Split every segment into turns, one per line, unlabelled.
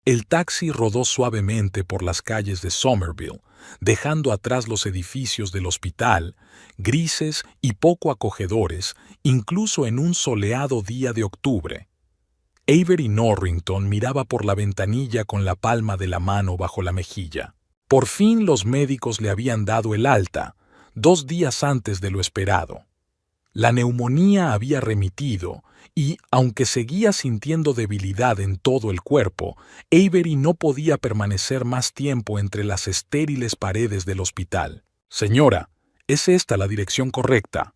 El taxi rodó suavemente por las calles de Somerville, dejando atrás los edificios del hospital, grises y poco acogedores, incluso en un soleado día de octubre. Avery Norrington miraba por la ventanilla con la palma de la mano bajo la mejilla. Por fin los médicos le habían dado el alta, 2 días antes de lo esperado. La neumonía había remitido y, aunque seguía sintiendo debilidad en todo el cuerpo, Avery no podía permanecer más tiempo entre las estériles paredes del hospital. «Señora, ¿es esta la dirección correcta?».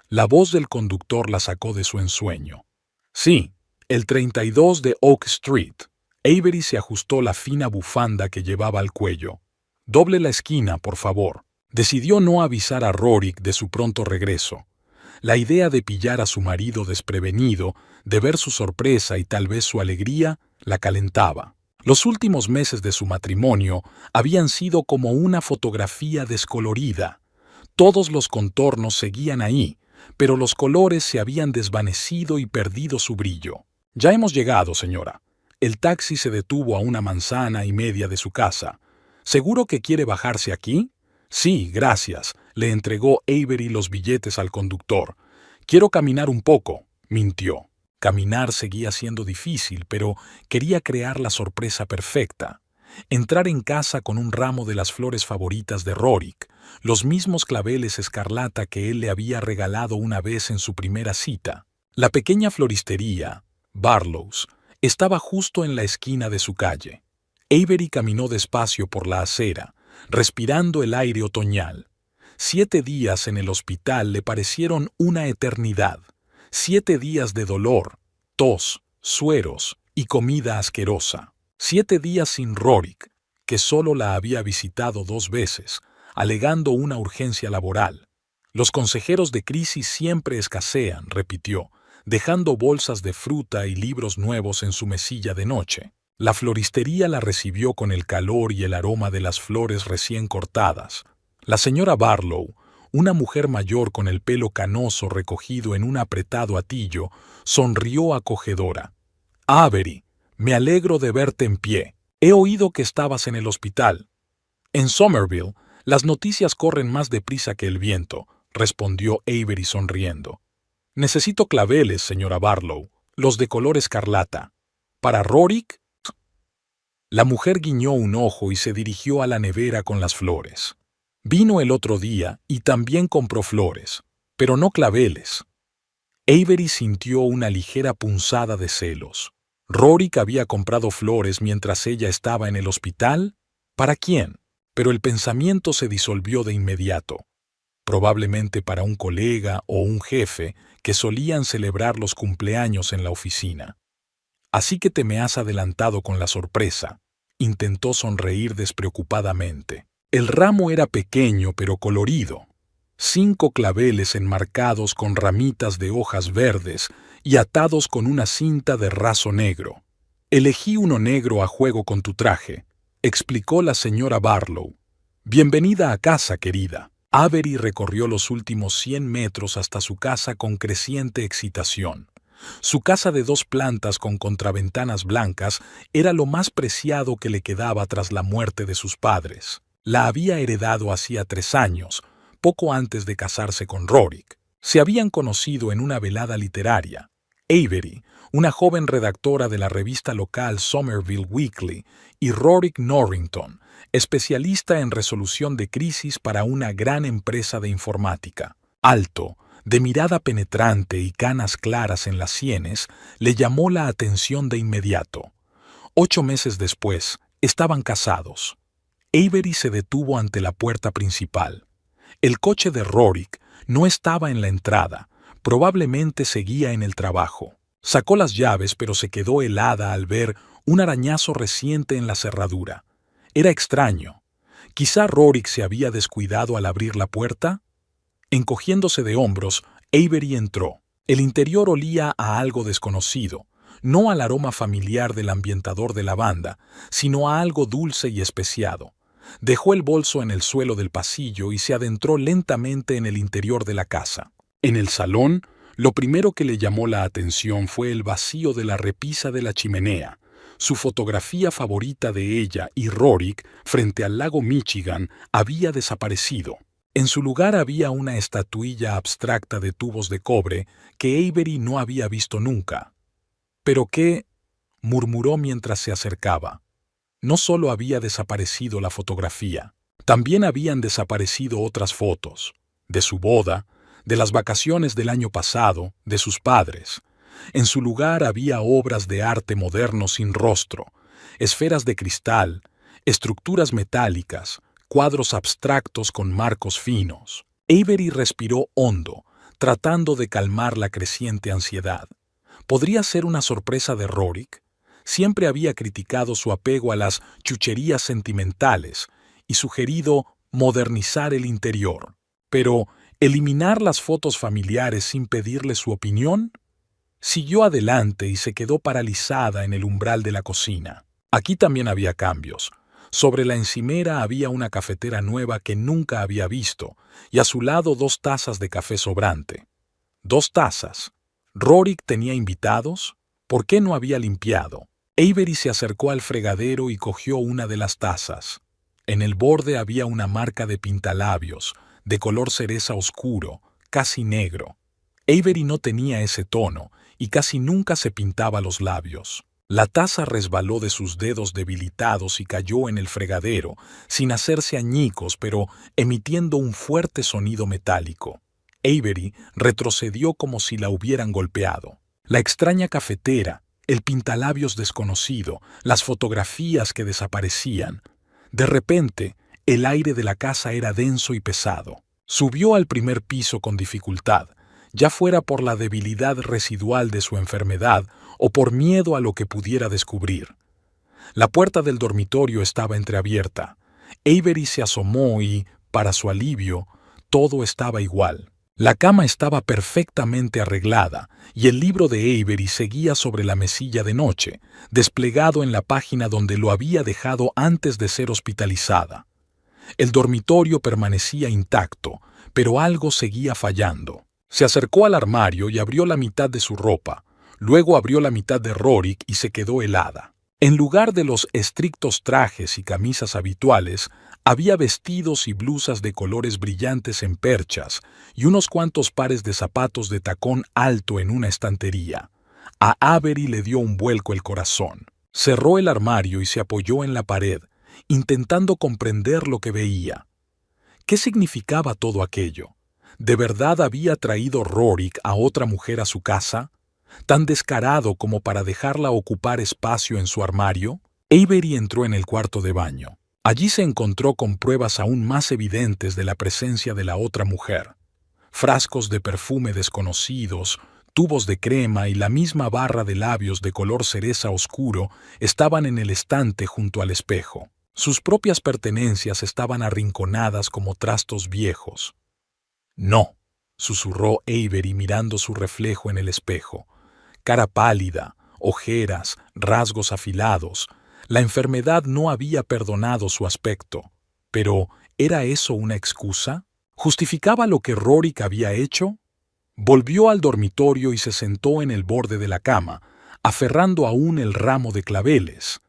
La voz del conductor la sacó de su ensueño. «Sí, el 32 de Oak Street». Avery se ajustó la fina bufanda que llevaba al cuello. «Doble la esquina, por favor». Decidió no avisar a Rorik de su pronto regreso. La idea de pillar a su marido desprevenido, de ver su sorpresa y tal vez su alegría, la calentaba. Los últimos meses de su matrimonio habían sido como una fotografía descolorida. Todos los contornos seguían ahí, pero los colores se habían desvanecido y perdido su brillo. «Ya hemos llegado, señora». El taxi se detuvo a 1,5 millas de su casa. «¿Seguro que quiere bajarse aquí?». «Sí, gracias», le entregó Avery los billetes al conductor. «Quiero caminar un poco», mintió. Caminar seguía siendo difícil, pero quería crear la sorpresa perfecta. Entrar en casa con un ramo de las flores favoritas de Rorik, los mismos claveles escarlata que él le había regalado una vez en su primera cita. La pequeña floristería, Barlow's, estaba justo en la esquina de su calle. Avery caminó despacio por la acera, respirando el aire otoñal. 7 días en el hospital le parecieron una eternidad. 7 días de dolor, tos, sueros y comida asquerosa. 7 días sin Rorik, que solo la había visitado 2 veces, alegando una urgencia laboral. «Los consejeros de crisis siempre escasean», repitió, dejando bolsas de fruta y libros nuevos en su mesilla de noche. La floristería la recibió con el calor y el aroma de las flores recién cortadas. La señora Barlow, una mujer mayor con el pelo canoso recogido en un apretado atillo, sonrió acogedora. «Avery, me alegro de verte en pie. He oído que estabas en el hospital». «En Somerville, las noticias corren más deprisa que el viento», respondió Avery sonriendo. «Necesito claveles, señora Barlow, los de color escarlata». «¿Para Rorik?». La mujer guiñó un ojo y se dirigió a la nevera con las flores. Vino el otro día y también compró flores, pero no claveles. Avery sintió una ligera punzada de celos. ¿Rorik había comprado flores mientras ella estaba en el hospital? ¿Para quién? Pero el pensamiento se disolvió de inmediato. Probablemente para un colega o un jefe que solían celebrar los cumpleaños en la oficina. «Así que te me has adelantado con la sorpresa», intentó sonreír despreocupadamente. El ramo era pequeño pero colorido. 5 claveles enmarcados con ramitas de hojas verdes y atados con una cinta de raso negro. «Elegí uno negro a juego con tu traje», explicó la señora Barlow. «Bienvenida a casa, querida». Avery recorrió los últimos 100 metros hasta su casa con creciente excitación. Su casa de 2 plantas con contraventanas blancas era lo más preciado que le quedaba tras la muerte de sus padres. La había heredado hacía 3 años, poco antes de casarse con Rorik. Se habían conocido en una velada literaria. Avery, una joven redactora de la revista local Somerville Weekly, y Rorik Norrington, especialista en resolución de crisis para una gran empresa de informática. Alto, de mirada penetrante y canas claras en las sienes, le llamó la atención de inmediato. 8 meses después, estaban casados. Avery se detuvo ante la puerta principal. El coche de Rorik no estaba en la entrada, probablemente seguía en el trabajo. Sacó las llaves, pero se quedó helada al ver un arañazo reciente en la cerradura. Era extraño. ¿Quizá Rorik se había descuidado al abrir la puerta? Encogiéndose de hombros, Avery entró. El interior olía a algo desconocido, no al aroma familiar del ambientador de lavanda, sino a algo dulce y especiado. Dejó el bolso en el suelo del pasillo y se adentró lentamente en el interior de la casa. En el salón, lo primero que le llamó la atención fue el vacío de la repisa de la chimenea, Su fotografía favorita de ella y Rorik frente al lago Michigan había desaparecido. En su lugar había una estatuilla abstracta de tubos de cobre que Avery no había visto nunca. ¿Pero qué?, murmuró mientras se acercaba. No solo había desaparecido la fotografía, también habían desaparecido otras fotos, de su boda, de las vacaciones del año pasado, de sus padres. En su lugar había obras de arte moderno sin rostro, esferas de cristal, estructuras metálicas, cuadros abstractos con marcos finos. Avery respiró hondo, tratando de calmar la creciente ansiedad. ¿Podría ser una sorpresa de Rorik? Siempre había criticado su apego a las chucherías sentimentales y sugerido modernizar el interior. Pero, ¿eliminar las fotos familiares sin pedirle su opinión? Siguió adelante y se quedó paralizada en el umbral de la cocina. Aquí también había cambios. Sobre la encimera había una cafetera nueva que nunca había visto, y a su lado 2 tazas de café sobrante. 2 tazas. ¿Rorik tenía invitados? ¿Por qué no había limpiado? Avery se acercó al fregadero y cogió una de las tazas. En el borde había una marca de pintalabios, de color cereza oscuro, casi negro. Avery no tenía ese tono y casi nunca se pintaba los labios. La taza resbaló de sus dedos debilitados y cayó en el fregadero, sin hacerse añicos, pero emitiendo un fuerte sonido metálico. Avery retrocedió como si la hubieran golpeado. La extraña cafetera, el pintalabios desconocido, las fotografías que desaparecían. De repente, el aire de la casa era denso y pesado. Subió al primer piso con dificultad, ya fuera por la debilidad residual de su enfermedad o por miedo a lo que pudiera descubrir. La puerta del dormitorio estaba entreabierta. Avery se asomó y, para su alivio, todo estaba igual. La cama estaba perfectamente arreglada y el libro de Avery seguía sobre la mesilla de noche, desplegado en la página donde lo había dejado antes de ser hospitalizada. El dormitorio permanecía intacto, pero algo seguía fallando. Se acercó al armario y abrió la mitad de su ropa. Luego abrió la mitad de Rorik y se quedó helada. En lugar de los estrictos trajes y camisas habituales, había vestidos y blusas de colores brillantes en perchas y unos cuantos pares de zapatos de tacón alto en una estantería. A Avery le dio un vuelco el corazón. Cerró el armario y se apoyó en la pared, intentando comprender lo que veía. ¿Qué significaba todo aquello? ¿De verdad había traído Rorik a otra mujer a su casa? ¿Tan descarado como para dejarla ocupar espacio en su armario? Avery entró en el cuarto de baño. Allí se encontró con pruebas aún más evidentes de la presencia de la otra mujer. Frascos de perfume desconocidos, tubos de crema y la misma barra de labios de color cereza oscuro estaban en el estante junto al espejo. Sus propias pertenencias estaban arrinconadas como trastos viejos. «No», susurró Avery mirando su reflejo en el espejo. Cara pálida, ojeras, rasgos afilados. La enfermedad no había perdonado su aspecto. Pero, ¿era eso una excusa? ¿Justificaba lo que Rorik había hecho? Volvió al dormitorio y se sentó en el borde de la cama, aferrando aún el ramo de claveles.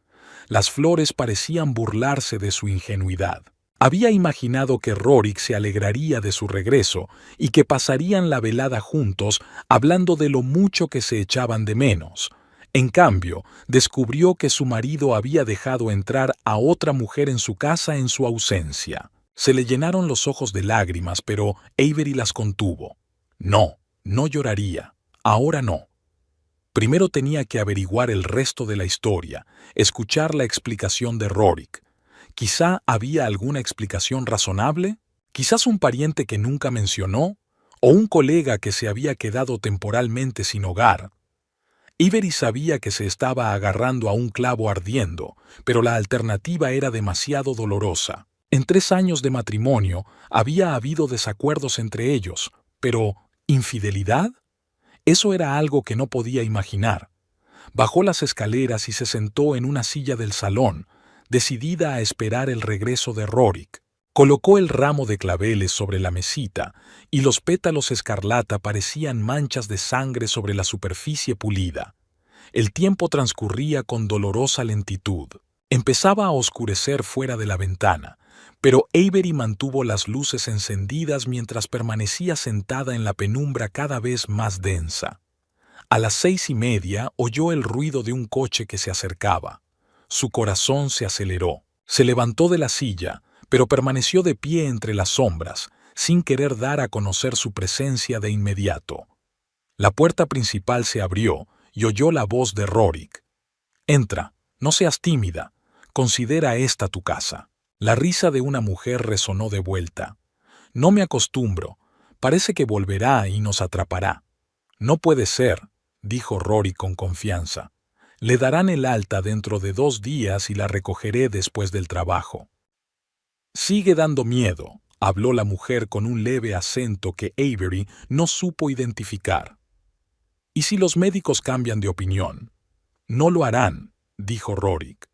Las flores parecían burlarse de su ingenuidad. Había imaginado que Rorik se alegraría de su regreso y que pasarían la velada juntos hablando de lo mucho que se echaban de menos. En cambio, descubrió que su marido había dejado entrar a otra mujer en su casa en su ausencia. Se le llenaron los ojos de lágrimas, pero Avery las contuvo. No, no lloraría. Ahora no. Primero tenía que averiguar el resto de la historia, escuchar la explicación de Rorik. Quizá había alguna explicación razonable, quizás un pariente que nunca mencionó, o un colega que se había quedado temporalmente sin hogar. Avery sabía que se estaba agarrando a un clavo ardiendo, pero la alternativa era demasiado dolorosa. En 3 años de matrimonio había habido desacuerdos entre ellos, pero ¿infidelidad? Eso era algo que no podía imaginar. Bajó las escaleras y se sentó en una silla del salón, decidida a esperar el regreso de Rorik. Colocó el ramo de claveles sobre la mesita y los pétalos escarlata parecían manchas de sangre sobre la superficie pulida. El tiempo transcurría con dolorosa lentitud. Empezaba a oscurecer fuera de la ventana, pero Avery mantuvo las luces encendidas mientras permanecía sentada en la penumbra cada vez más densa. A las 6:30 oyó el ruido de un coche que se acercaba. Su corazón se aceleró. Se levantó de la silla, pero permaneció de pie entre las sombras, sin querer dar a conocer su presencia de inmediato. La puerta principal se abrió y oyó la voz de Rorik. «Entra, no seas tímida. Considera esta tu casa». La risa de una mujer resonó de vuelta. «No me acostumbro. Parece que volverá y nos atrapará». «No puede ser», dijo Rorik con confianza. «Le darán el alta dentro de 2 días y la recogeré después del trabajo». «Sigue dando miedo», habló la mujer con un leve acento que Avery no supo identificar. «¿Y si los médicos cambian de opinión?» «No lo harán», dijo Rorik.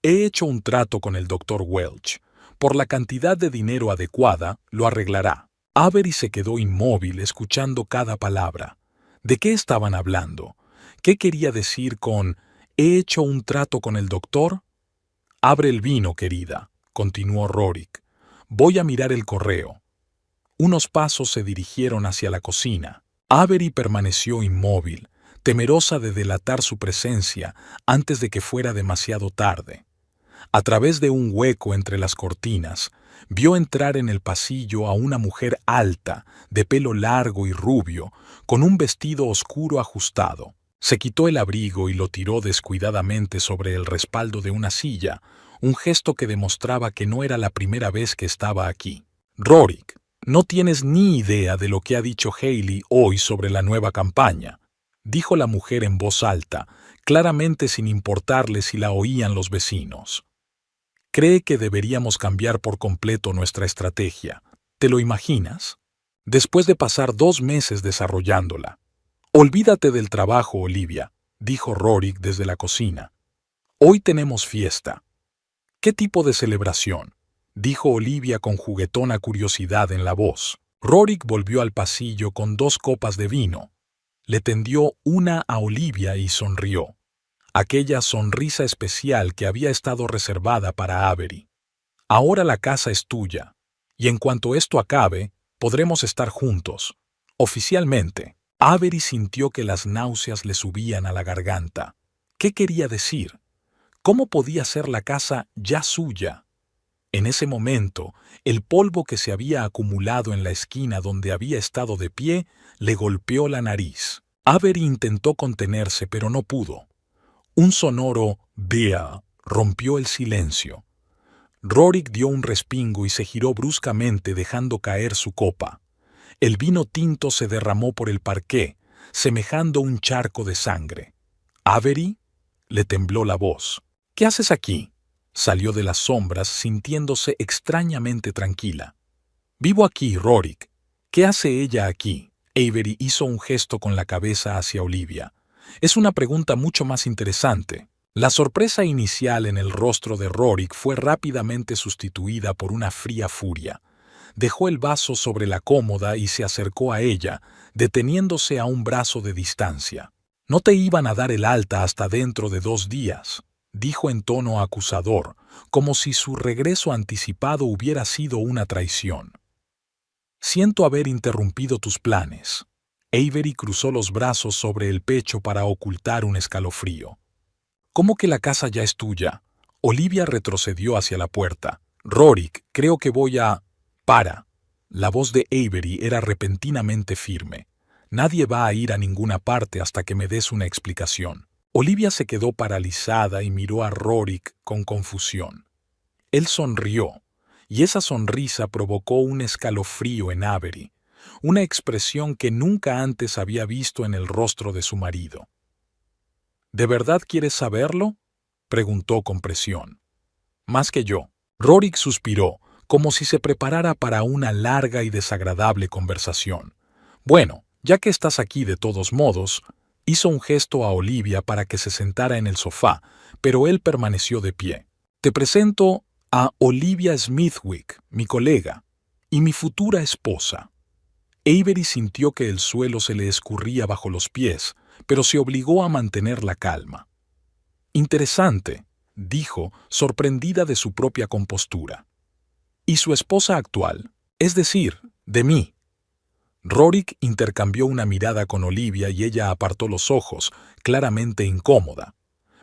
«He hecho un trato con el Dr. Welch. Por la cantidad de dinero adecuada, lo arreglará». Avery se quedó inmóvil escuchando cada palabra. ¿De qué estaban hablando? ¿Qué quería decir con «he hecho un trato con el doctor»? «Abre el vino, querida», continuó Rorik. «Voy a mirar el correo». Unos pasos se dirigieron hacia la cocina. Avery permaneció inmóvil, temerosa de delatar su presencia antes de que fuera demasiado tarde. A través de un hueco entre las cortinas, vio entrar en el pasillo a una mujer alta, de pelo largo y rubio, con un vestido oscuro ajustado. Se quitó el abrigo y lo tiró descuidadamente sobre el respaldo de una silla, un gesto que demostraba que no era la primera vez que estaba aquí. «Rorik, no tienes ni idea de lo que ha dicho Hayley hoy sobre la nueva campaña», dijo la mujer en voz alta, claramente sin importarle si la oían los vecinos. «Cree que deberíamos cambiar por completo nuestra estrategia. ¿Te lo imaginas? Después de pasar 2 meses desarrollándola». «Olvídate del trabajo, Olivia», dijo Rorik desde la cocina. «Hoy tenemos fiesta». «¿Qué tipo de celebración?», dijo Olivia con juguetona curiosidad en la voz. Rorik volvió al pasillo con 2 copas de vino. Le tendió una a Olivia y sonrió. Aquella sonrisa especial que había estado reservada para Avery. «Ahora la casa es tuya, y en cuanto esto acabe, podremos estar juntos. Oficialmente». Avery sintió que las náuseas le subían a la garganta. ¿Qué quería decir? ¿Cómo podía ser la casa ya suya? En ese momento, el polvo que se había acumulado en la esquina donde había estado de pie le golpeó la nariz. Avery intentó contenerse, pero no pudo. Un sonoro «bea» rompió el silencio. Rorik dio un respingo y se giró bruscamente dejando caer su copa. El vino tinto se derramó por el parqué, semejando un charco de sangre. «¿Avery?», le tembló la voz. «¿Qué haces aquí?». Salió de las sombras sintiéndose extrañamente tranquila. «Vivo aquí, Rorik». «¿Qué hace ella aquí?». Avery hizo un gesto con la cabeza hacia Olivia. «Es una pregunta mucho más interesante». La sorpresa inicial en el rostro de Rorik fue rápidamente sustituida por una fría furia. Dejó el vaso sobre la cómoda y se acercó a ella, deteniéndose a un brazo de distancia. «No te iban a dar el alta hasta dentro de 2 días», dijo en tono acusador, como si su regreso anticipado hubiera sido una traición. «Siento haber interrumpido tus planes». Avery cruzó los brazos sobre el pecho para ocultar un escalofrío. «¿Cómo que la casa ya es tuya?». Olivia retrocedió hacia la puerta. «Rorik, creo que voy a...». «Para». La voz de Avery era repentinamente firme. «Nadie va a ir a ninguna parte hasta que me des una explicación». Olivia se quedó paralizada y miró a Rorik con confusión. Él sonrió, y esa sonrisa provocó un escalofrío en Avery, una expresión que nunca antes había visto en el rostro de su marido. «¿De verdad quieres saberlo?», preguntó con presión. «Más que yo». Rorik suspiró, como si se preparara para una larga y desagradable conversación. «Bueno, ya que estás aquí de todos modos», hizo un gesto a Olivia para que se sentara en el sofá, pero él permaneció de pie. «Te presento a Olivia Smithwick, mi colega, y mi futura esposa». Avery sintió que el suelo se le escurría bajo los pies, pero se obligó a mantener la calma. Interesante, dijo, sorprendida de su propia compostura. ¿Y su esposa actual? Es decir, de mí. Rorik intercambió una mirada con Olivia y ella apartó los ojos, claramente incómoda.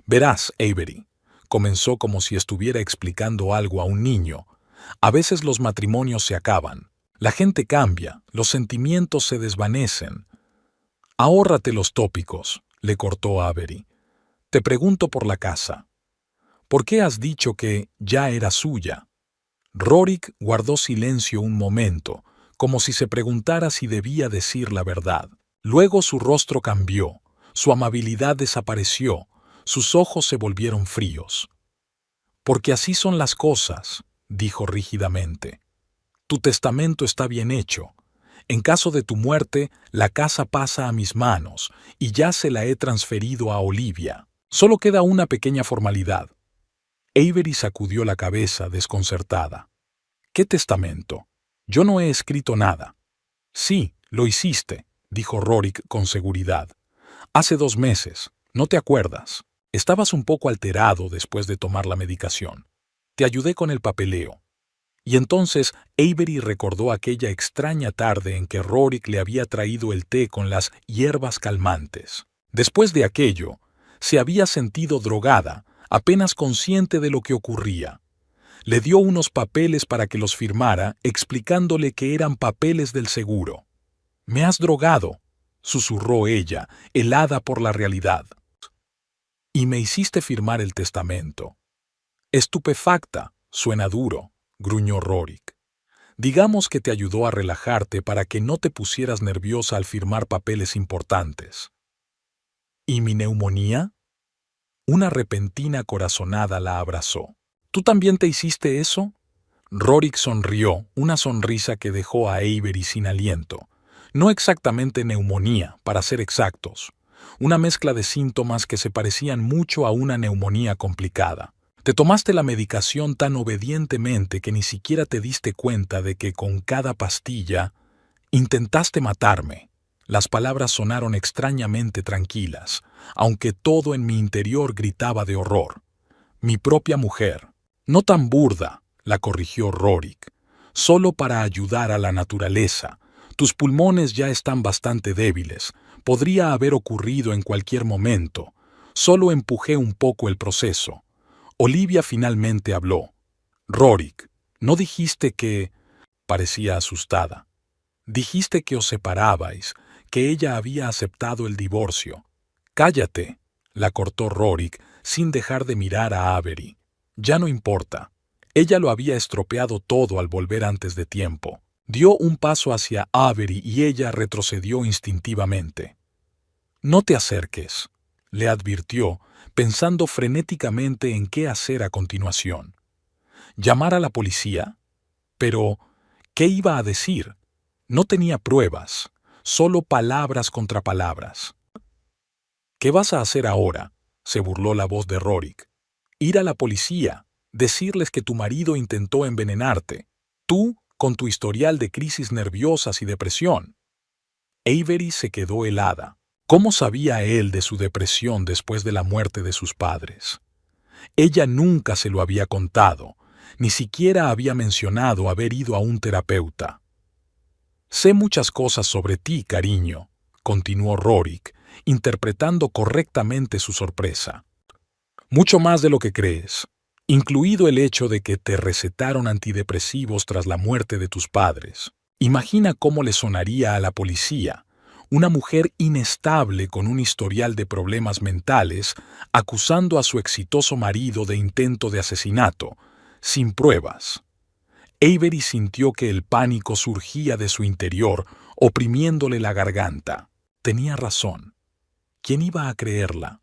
Verás, Avery, comenzó como si estuviera explicando algo a un niño. A veces los matrimonios se acaban. La gente cambia, los sentimientos se desvanecen. Ahórrate los tópicos, le cortó Avery. Te pregunto por la casa. ¿Por qué has dicho que ya era suya? Rorik guardó silencio un momento, como si se preguntara si debía decir la verdad. Luego su rostro cambió, su amabilidad desapareció, sus ojos se volvieron fríos. Porque así son las cosas, dijo rígidamente. Tu testamento está bien hecho. En caso de tu muerte, la casa pasa a mis manos y ya se la he transferido a Olivia. Solo queda una pequeña formalidad. Avery sacudió la cabeza, desconcertada. ¿Qué testamento? Yo no he escrito nada. Sí, lo hiciste, dijo Rorik con seguridad. Hace 2 meses. ¿No te acuerdas? Estabas un poco alterado después de tomar la medicación. Te ayudé con el papeleo. Y entonces Avery recordó aquella extraña tarde en que Rorik le había traído el té con las hierbas calmantes. Después de aquello, se había sentido drogada, apenas consciente de lo que ocurría. Le dio unos papeles para que los firmara, explicándole que eran papeles del seguro. «Me has drogado», susurró ella, helada por la realidad. «Y me hiciste firmar el testamento». «Estupefacta, suena duro», gruñó Rorik. «Digamos que te ayudó a relajarte para que no te pusieras nerviosa al firmar papeles importantes». «¿Y mi neumonía?» Una repentina corazonada la abrazó. ¿Tú también te hiciste eso? Rorik sonrió, una sonrisa que dejó a Avery sin aliento. No exactamente neumonía, para ser exactos. Una mezcla de síntomas que se parecían mucho a una neumonía complicada. Te tomaste la medicación tan obedientemente que ni siquiera te diste cuenta de que con cada pastilla intentaste matarme. Las palabras sonaron extrañamente tranquilas, aunque todo en mi interior gritaba de horror. Mi propia mujer. No tan burda, la corrigió Rorik. Solo para ayudar a la naturaleza. Tus pulmones ya están bastante débiles. Podría haber ocurrido en cualquier momento. Solo empujé un poco el proceso. Olivia finalmente habló. Rorik, ¿no dijiste que...? Parecía asustada. Dijiste que os separabais, que ella había aceptado el divorcio. Cállate, la cortó Rorik sin dejar de mirar a Avery. Ya no importa. Ella lo había estropeado todo al volver antes de tiempo. Dio un paso hacia Avery y ella retrocedió instintivamente. No te acerques, le advirtió, pensando frenéticamente en qué hacer a continuación. ¿Llamar a la policía? Pero, ¿qué iba a decir? No tenía pruebas, solo palabras contra palabras. ¿Qué vas a hacer ahora?, se burló la voz de Rorik. Ir a la policía, decirles que tu marido intentó envenenarte, tú con tu historial de crisis nerviosas y depresión. Avery se quedó helada. ¿Cómo sabía él de su depresión después de la muerte de sus padres? Ella nunca se lo había contado, ni siquiera había mencionado haber ido a un terapeuta. Sé muchas cosas sobre ti, cariño, continuó Rorik, interpretando correctamente su sorpresa. Mucho más de lo que crees, incluido el hecho de que te recetaron antidepresivos tras la muerte de tus padres. Imagina cómo le sonaría a la policía, una mujer inestable con un historial de problemas mentales, acusando a su exitoso marido de intento de asesinato, sin pruebas. Avery sintió que el pánico surgía de su interior, oprimiéndole la garganta. Tenía razón. ¿Quién iba a creerla?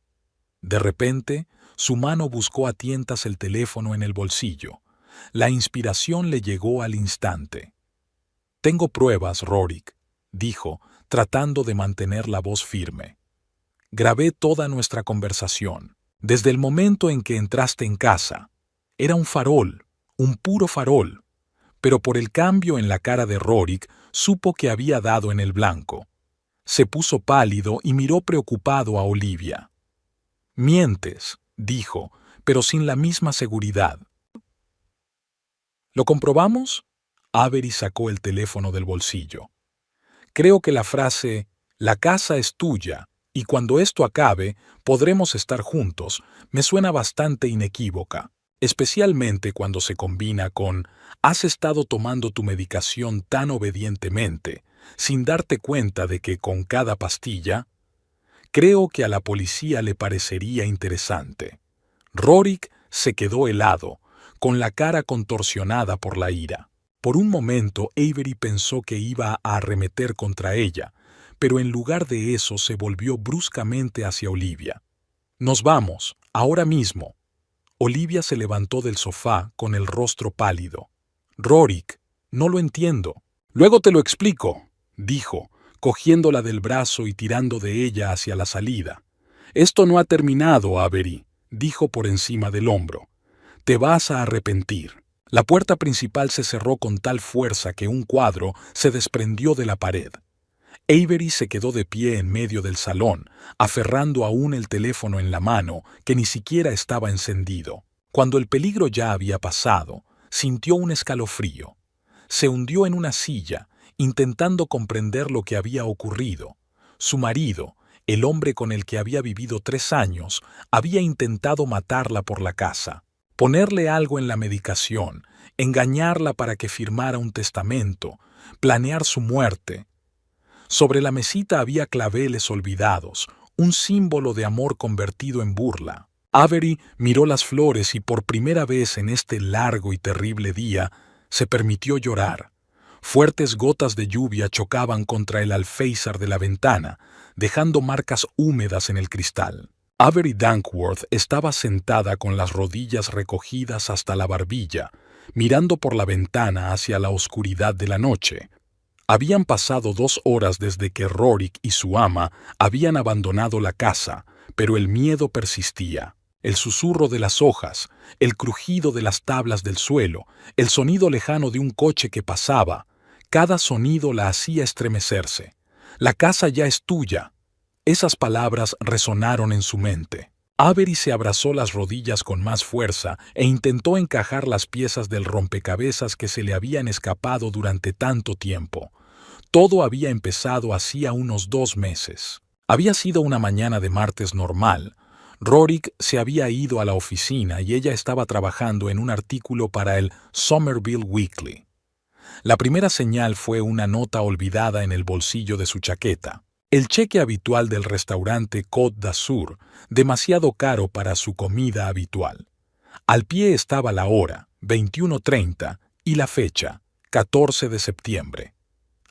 De repente, su mano buscó a tientas el teléfono en el bolsillo. La inspiración le llegó al instante. «Tengo pruebas, Rorik», dijo, tratando de mantener la voz firme. «Grabé toda nuestra conversación, desde el momento en que entraste en casa. Era un farol, un puro farol». Pero por el cambio en la cara de Rorik, supo que había dado en el blanco. Se puso pálido y miró preocupado a Olivia. «Mientes», dijo, pero sin la misma seguridad. ¿Lo comprobamos? Avery sacó el teléfono del bolsillo. Creo que la frase «la casa es tuya y cuando esto acabe podremos estar juntos» me suena bastante inequívoca, especialmente cuando se combina con «has estado tomando tu medicación tan obedientemente, sin darte cuenta de que con cada pastilla». Creo que a la policía le parecería interesante. Rorik se quedó helado, con la cara contorsionada por la ira. Por un momento Avery pensó que iba a arremeter contra ella, pero en lugar de eso se volvió bruscamente hacia Olivia. «Nos vamos, ahora mismo». Olivia se levantó del sofá con el rostro pálido. «Rorik, no lo entiendo». «Luego te lo explico», dijo, cogiéndola del brazo y tirando de ella hacia la salida. «Esto no ha terminado, Avery», dijo por encima del hombro. «Te vas a arrepentir». La puerta principal se cerró con tal fuerza que un cuadro se desprendió de la pared. Avery se quedó de pie en medio del salón, aferrando aún el teléfono en la mano, que ni siquiera estaba encendido. Cuando el peligro ya había pasado, sintió un escalofrío. Se hundió en una silla, intentando comprender lo que había ocurrido. Su marido, el hombre con el que había vivido 3 años, había intentado matarla por la casa, ponerle algo en la medicación, engañarla para que firmara un testamento, planear su muerte. Sobre la mesita había claveles olvidados, un símbolo de amor convertido en burla. Avery miró las flores y por primera vez en este largo y terrible día se permitió llorar. Fuertes gotas de lluvia chocaban contra el alféizar de la ventana, dejando marcas húmedas en el cristal. Avery Dankworth estaba sentada con las rodillas recogidas hasta la barbilla, mirando por la ventana hacia la oscuridad de la noche. Habían pasado 2 horas desde que Rorik y su ama habían abandonado la casa, pero el miedo persistía. El susurro de las hojas, el crujido de las tablas del suelo, el sonido lejano de un coche que pasaba, cada sonido la hacía estremecerse. «La casa ya es tuya». Esas palabras resonaron en su mente. Avery se abrazó las rodillas con más fuerza e intentó encajar las piezas del rompecabezas que se le habían escapado durante tanto tiempo. Todo había empezado hacía unos 2 meses. Había sido una mañana de martes normal. Rorik se había ido a la oficina y ella estaba trabajando en un artículo para el Somerville Weekly. La primera señal fue una nota olvidada en el bolsillo de su chaqueta. El cheque habitual del restaurante Côte d'Azur, demasiado caro para su comida habitual. Al pie estaba la hora, 21:30, y la fecha, 14 de septiembre.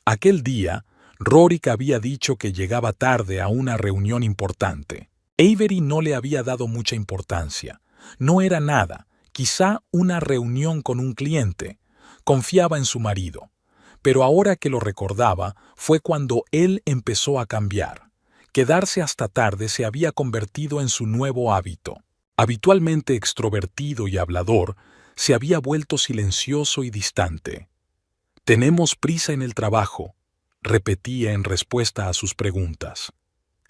Aquel día, Rorik había dicho que llegaba tarde a una reunión importante. Avery no le había dado mucha importancia. No era nada, quizá una reunión con un cliente. Confiaba en su marido. Pero ahora que lo recordaba, fue cuando él empezó a cambiar. Quedarse hasta tarde se había convertido en su nuevo hábito. Habitualmente extrovertido y hablador, se había vuelto silencioso y distante. «Tenemos prisa en el trabajo», repetía en respuesta a sus preguntas.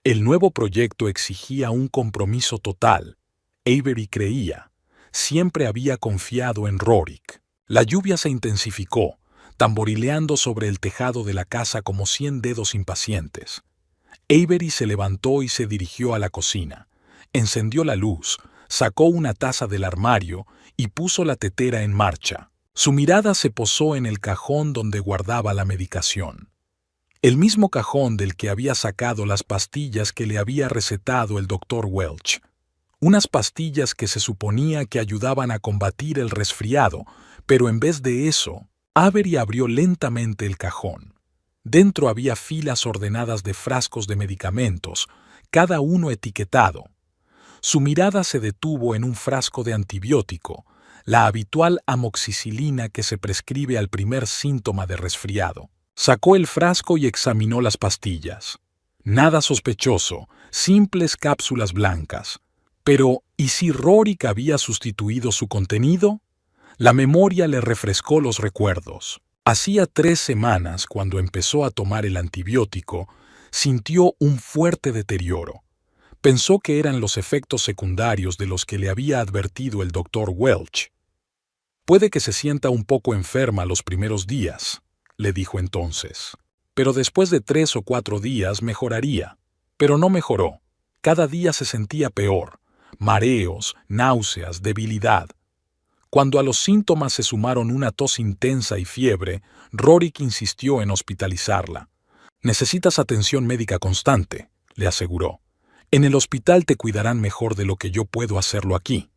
El nuevo proyecto exigía un compromiso total. Avery creía. Siempre había confiado en Rorik. La lluvia se intensificó, tamborileando sobre el tejado de la casa como 100 dedos impacientes. Avery se levantó y se dirigió a la cocina. Encendió la luz, sacó una taza del armario y puso la tetera en marcha. Su mirada se posó en el cajón donde guardaba la medicación. El mismo cajón del que había sacado las pastillas que le había recetado el Dr. Welch. Unas pastillas que se suponía que ayudaban a combatir el resfriado, pero en vez de eso, Avery abrió lentamente el cajón. Dentro había filas ordenadas de frascos de medicamentos, cada uno etiquetado. Su mirada se detuvo en un frasco de antibiótico, la habitual amoxicilina que se prescribe al primer síntoma de resfriado. Sacó el frasco y examinó las pastillas. Nada sospechoso, simples cápsulas blancas. Pero, ¿y si Rorik había sustituido su contenido? La memoria le refrescó los recuerdos. Hacía 3 semanas, cuando empezó a tomar el antibiótico, sintió un fuerte deterioro. Pensó que eran los efectos secundarios de los que le había advertido el doctor Welch. «Puede que se sienta un poco enferma los primeros días», le dijo entonces. «Pero después de 3 o 4 días mejoraría». Pero no mejoró. Cada día se sentía peor. Mareos, náuseas, debilidad. Cuando a los síntomas se sumaron una tos intensa y fiebre, Rorik insistió en hospitalizarla. «Necesitas atención médica constante», le aseguró. «En el hospital te cuidarán mejor de lo que yo puedo hacerlo aquí».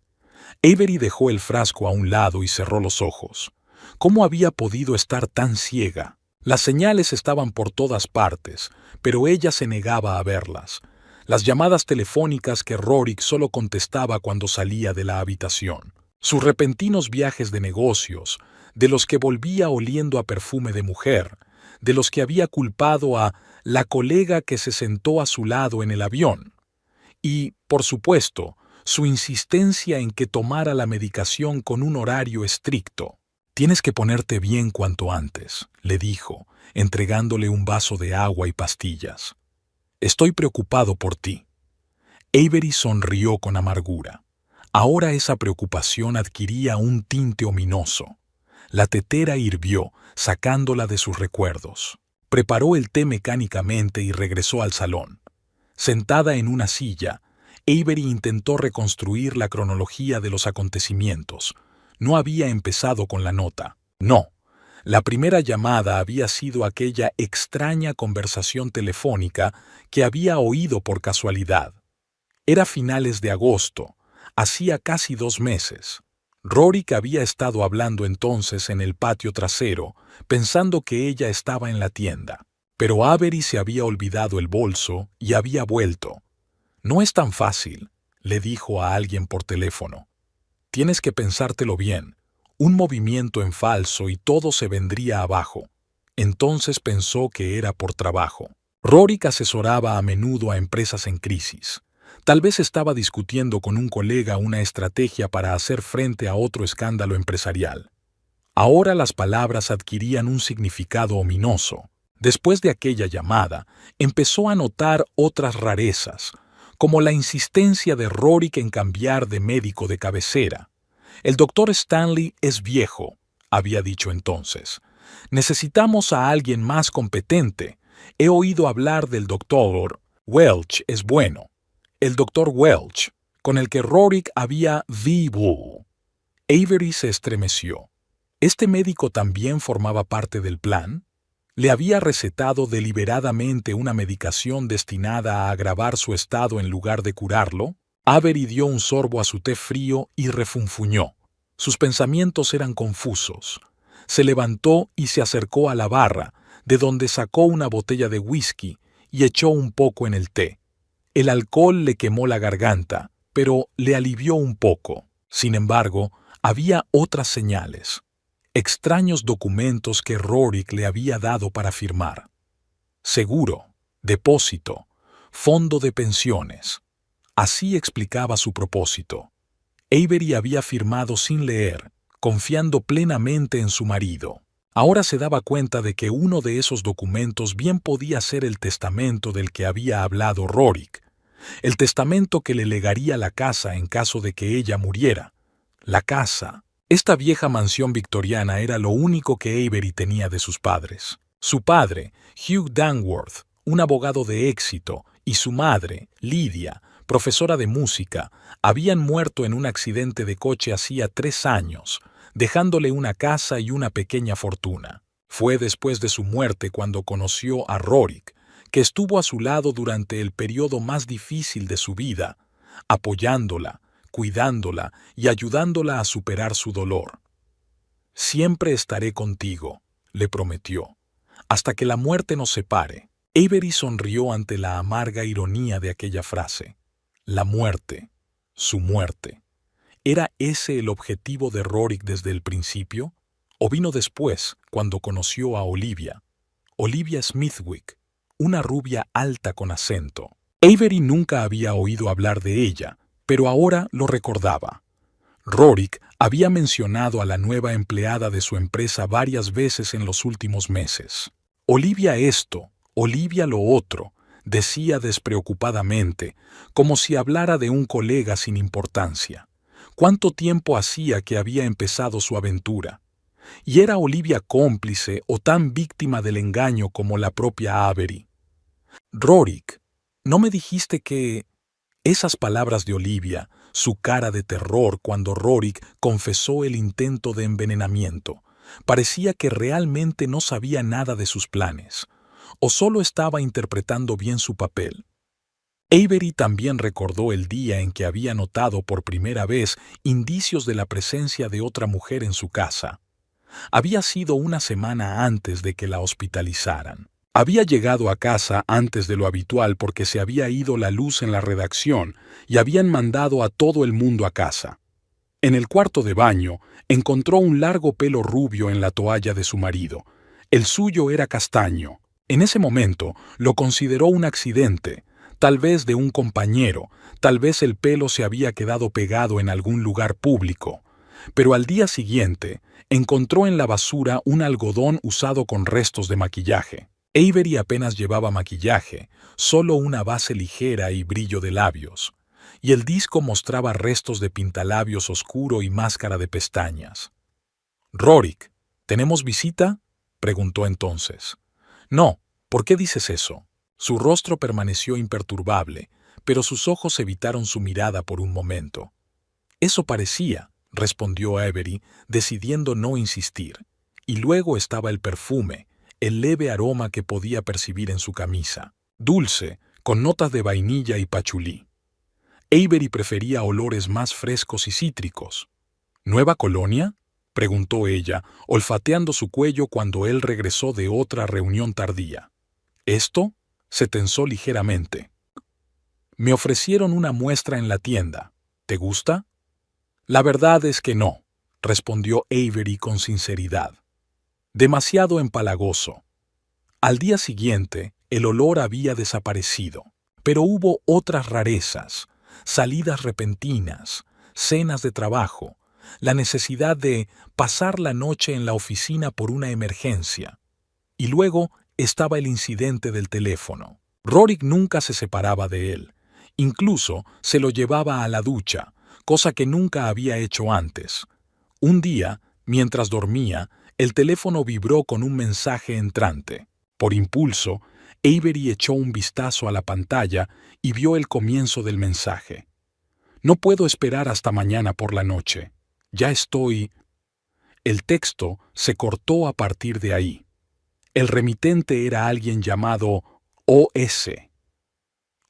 Avery dejó el frasco a un lado y cerró los ojos. ¿Cómo había podido estar tan ciega? Las señales estaban por todas partes, pero ella se negaba a verlas. Las llamadas telefónicas que Rorik solo contestaba cuando salía de la habitación. Sus repentinos viajes de negocios, de los que volvía oliendo a perfume de mujer, de los que había culpado a la colega que se sentó a su lado en el avión. Y, por supuesto, su insistencia en que tomara la medicación con un horario estricto. «Tienes que ponerte bien cuanto antes», le dijo, entregándole un vaso de agua y pastillas. «Estoy preocupado por ti». Avery sonrió con amargura. Ahora esa preocupación adquiría un tinte ominoso. La tetera hirvió, sacándola de sus recuerdos. Preparó el té mecánicamente y regresó al salón. Sentada en una silla, Avery intentó reconstruir la cronología de los acontecimientos. No había empezado con la nota. No. La primera llamada había sido aquella extraña conversación telefónica que había oído por casualidad. Era finales de agosto, hacía casi 2 meses. Rorik había estado hablando entonces en el patio trasero, pensando que ella estaba en la tienda. Pero Avery se había olvidado el bolso y había vuelto. «No es tan fácil», le dijo a alguien por teléfono. «Tienes que pensártelo bien. Un movimiento en falso y todo se vendría abajo». Entonces pensó que era por trabajo. Rorik asesoraba a menudo a empresas en crisis. Tal vez estaba discutiendo con un colega una estrategia para hacer frente a otro escándalo empresarial. Ahora las palabras adquirían un significado ominoso. Después de aquella llamada, empezó a notar otras rarezas, como la insistencia de Rorik en cambiar de médico de cabecera. «El doctor Stanley es viejo», había dicho entonces. «Necesitamos a alguien más competente. He oído hablar del doctor Welch es bueno». El doctor Welch, con el que Rorik había vivo. Avery se estremeció. ¿Este médico también formaba parte del plan? ¿Le había recetado deliberadamente una medicación destinada a agravar su estado en lugar de curarlo? Avery dio un sorbo a su té frío y refunfuñó. Sus pensamientos eran confusos. Se levantó y se acercó a la barra, de donde sacó una botella de whisky y echó un poco en el té. El alcohol le quemó la garganta, pero le alivió un poco. Sin embargo, había otras señales. Extraños documentos que Rorik le había dado para firmar. Seguro, depósito, fondo de pensiones. Así explicaba su propósito. Avery había firmado sin leer, confiando plenamente en su marido. Ahora se daba cuenta de que uno de esos documentos bien podía ser el testamento del que había hablado Rorik. El testamento que le legaría la casa en caso de que ella muriera. La casa. Esta vieja mansión victoriana era lo único que Avery tenía de sus padres. Su padre, Hugh Danworth, un abogado de éxito, y su madre, Lydia, profesora de música, habían muerto en un accidente de coche hacía 3 años, dejándole una casa y una pequeña fortuna. Fue después de su muerte cuando conoció a Rorik, que estuvo a su lado durante el periodo más difícil de su vida, apoyándola, cuidándola y ayudándola a superar su dolor. «Siempre estaré contigo», le prometió, «hasta que la muerte nos separe». Avery sonrió ante la amarga ironía de aquella frase. La muerte, su muerte. ¿Era ese el objetivo de Rorik desde el principio? ¿O vino después, cuando conoció a Olivia? Olivia Smithwick, una rubia alta con acento. Avery nunca había oído hablar de ella, pero ahora lo recordaba. Rorik había mencionado a la nueva empleada de su empresa varias veces en los últimos meses. Olivia esto, Olivia lo otro, decía despreocupadamente, como si hablara de un colega sin importancia. ¿Cuánto tiempo hacía que había empezado su aventura? ¿Y era Olivia cómplice o tan víctima del engaño como la propia Avery? Rorik, ¿no me dijiste que...? Esas palabras de Olivia, su cara de terror cuando Rorik confesó el intento de envenenamiento, parecía que realmente no sabía nada de sus planes, o solo estaba interpretando bien su papel. Avery también recordó el día en que había notado por primera vez indicios de la presencia de otra mujer en su casa. Había sido una semana antes de que la hospitalizaran. Había llegado a casa antes de lo habitual porque se había ido la luz en la redacción y habían mandado a todo el mundo a casa. En el cuarto de baño encontró un largo pelo rubio en la toalla de su marido. El suyo era castaño. En ese momento lo consideró un accidente, tal vez de un compañero, tal vez el pelo se había quedado pegado en algún lugar público. Pero al día siguiente encontró en la basura un algodón usado con restos de maquillaje. Avery apenas llevaba maquillaje, solo una base ligera y brillo de labios, y el disco mostraba restos de pintalabios oscuro y máscara de pestañas. «Rorik, ¿tenemos visita?», preguntó entonces. «No, ¿por qué dices eso?». Su rostro permaneció imperturbable, pero sus ojos evitaron su mirada por un momento. «Eso parecía», respondió Avery, decidiendo no insistir, y luego estaba el perfume, el leve aroma que podía percibir en su camisa, dulce, con notas de vainilla y pachulí. Avery prefería olores más frescos y cítricos. «¿Nueva colonia?», preguntó ella, olfateando su cuello cuando él regresó de otra reunión tardía. «¿Esto?», se tensó ligeramente. «Me ofrecieron una muestra en la tienda. ¿Te gusta?». «La verdad es que no», respondió Avery con sinceridad. «Demasiado empalagoso». Al día siguiente, el olor había desaparecido, pero hubo otras rarezas, salidas repentinas, cenas de trabajo, la necesidad de pasar la noche en la oficina por una emergencia. Y luego estaba el incidente del teléfono. Rorik nunca se separaba de él, incluso se lo llevaba a la ducha, cosa que nunca había hecho antes. Un día, mientras dormía, el teléfono vibró con un mensaje entrante. Por impulso, Avery echó un vistazo a la pantalla y vio el comienzo del mensaje. «No puedo esperar hasta mañana por la noche. Ya estoy...». El texto se cortó a partir de ahí. El remitente era alguien llamado O.S.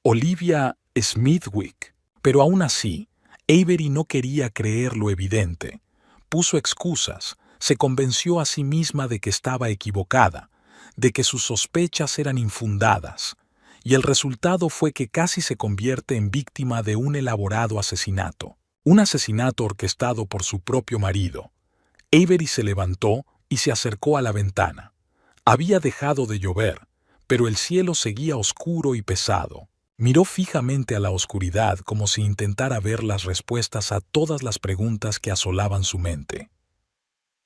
Olivia Smithwick, pero aún así, Avery no quería creer lo evidente. Puso excusas, se convenció a sí misma de que estaba equivocada, de que sus sospechas eran infundadas, y el resultado fue que casi se convierte en víctima de un elaborado asesinato, un asesinato orquestado por su propio marido. Avery se levantó y se acercó a la ventana. Había dejado de llover, pero el cielo seguía oscuro y pesado. Miró fijamente a la oscuridad como si intentara ver las respuestas a todas las preguntas que asolaban su mente.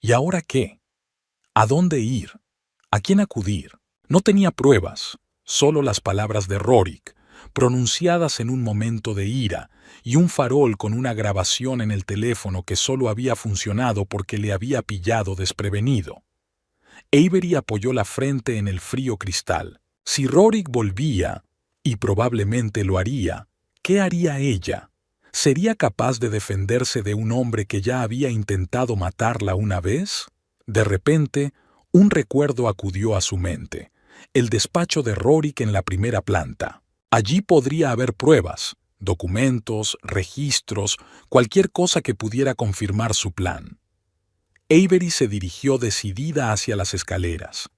¿Y ahora qué? ¿A dónde ir? ¿A quién acudir? No tenía pruebas, solo las palabras de Rorik, pronunciadas en un momento de ira, y un farol con una grabación en el teléfono que solo había funcionado porque le había pillado desprevenido. Avery apoyó la frente en el frío cristal. Si Rorik volvía, y probablemente lo haría, ¿qué haría ella? ¿Sería capaz de defenderse de un hombre que ya había intentado matarla una vez? De repente, un recuerdo acudió a su mente: el despacho de Rorik en la primera planta. Allí podría haber pruebas, documentos, registros, cualquier cosa que pudiera confirmar su plan. Avery se dirigió decidida hacia las escaleras.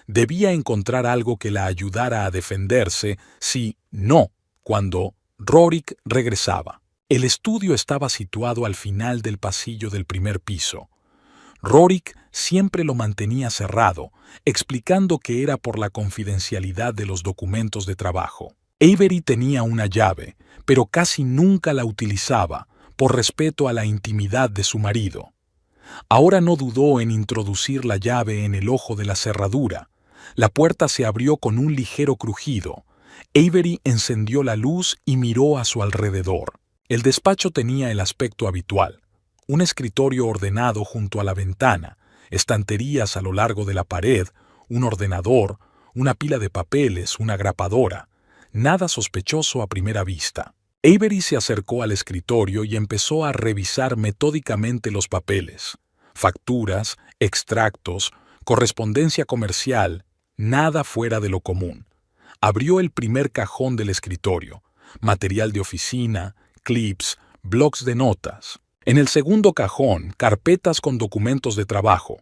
Debía encontrar algo que la ayudara a defenderse cuando Rorik regresaba. El estudio estaba situado al final del pasillo del primer piso. Rorik siempre lo mantenía cerrado, explicando que era por la confidencialidad de los documentos de trabajo. Avery tenía una llave, pero casi nunca la utilizaba, por respeto a la intimidad de su marido. Ahora no dudó en introducir la llave en el ojo de la cerradura. La puerta se abrió con un ligero crujido, Avery encendió la luz y miró a su alrededor. El despacho tenía el aspecto habitual: un escritorio ordenado junto a la ventana, estanterías a lo largo de la pared, un ordenador, una pila de papeles, una grapadora. Nada sospechoso a primera vista. Avery se acercó al escritorio y empezó a revisar metódicamente los papeles. Facturas, extractos, correspondencia comercial, nada fuera de lo común. Abrió el primer cajón del escritorio: material de oficina, clips, blocs de notas. En el segundo cajón, carpetas con documentos de trabajo.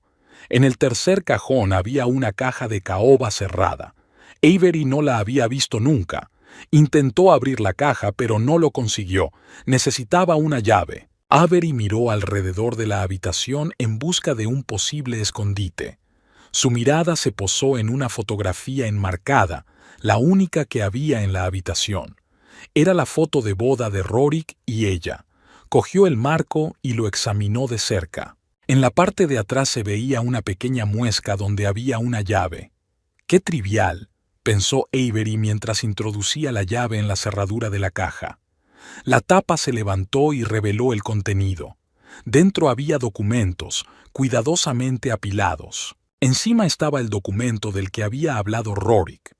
En el tercer cajón había una caja de caoba cerrada. Avery no la había visto nunca. Intentó abrir la caja, pero no lo consiguió. Necesitaba una llave. Avery miró alrededor de la habitación en busca de un posible escondite. Su mirada se posó en una fotografía enmarcada, la única que había en la habitación. Era la foto de boda de Rorik y ella. Cogió el marco y lo examinó de cerca. En la parte de atrás se veía una pequeña muesca donde había una llave. ¡Qué trivial!, pensó Avery mientras introducía la llave en la cerradura de la caja. La tapa se levantó y reveló el contenido. Dentro había documentos, cuidadosamente apilados. Encima estaba el documento del que había hablado Rorik.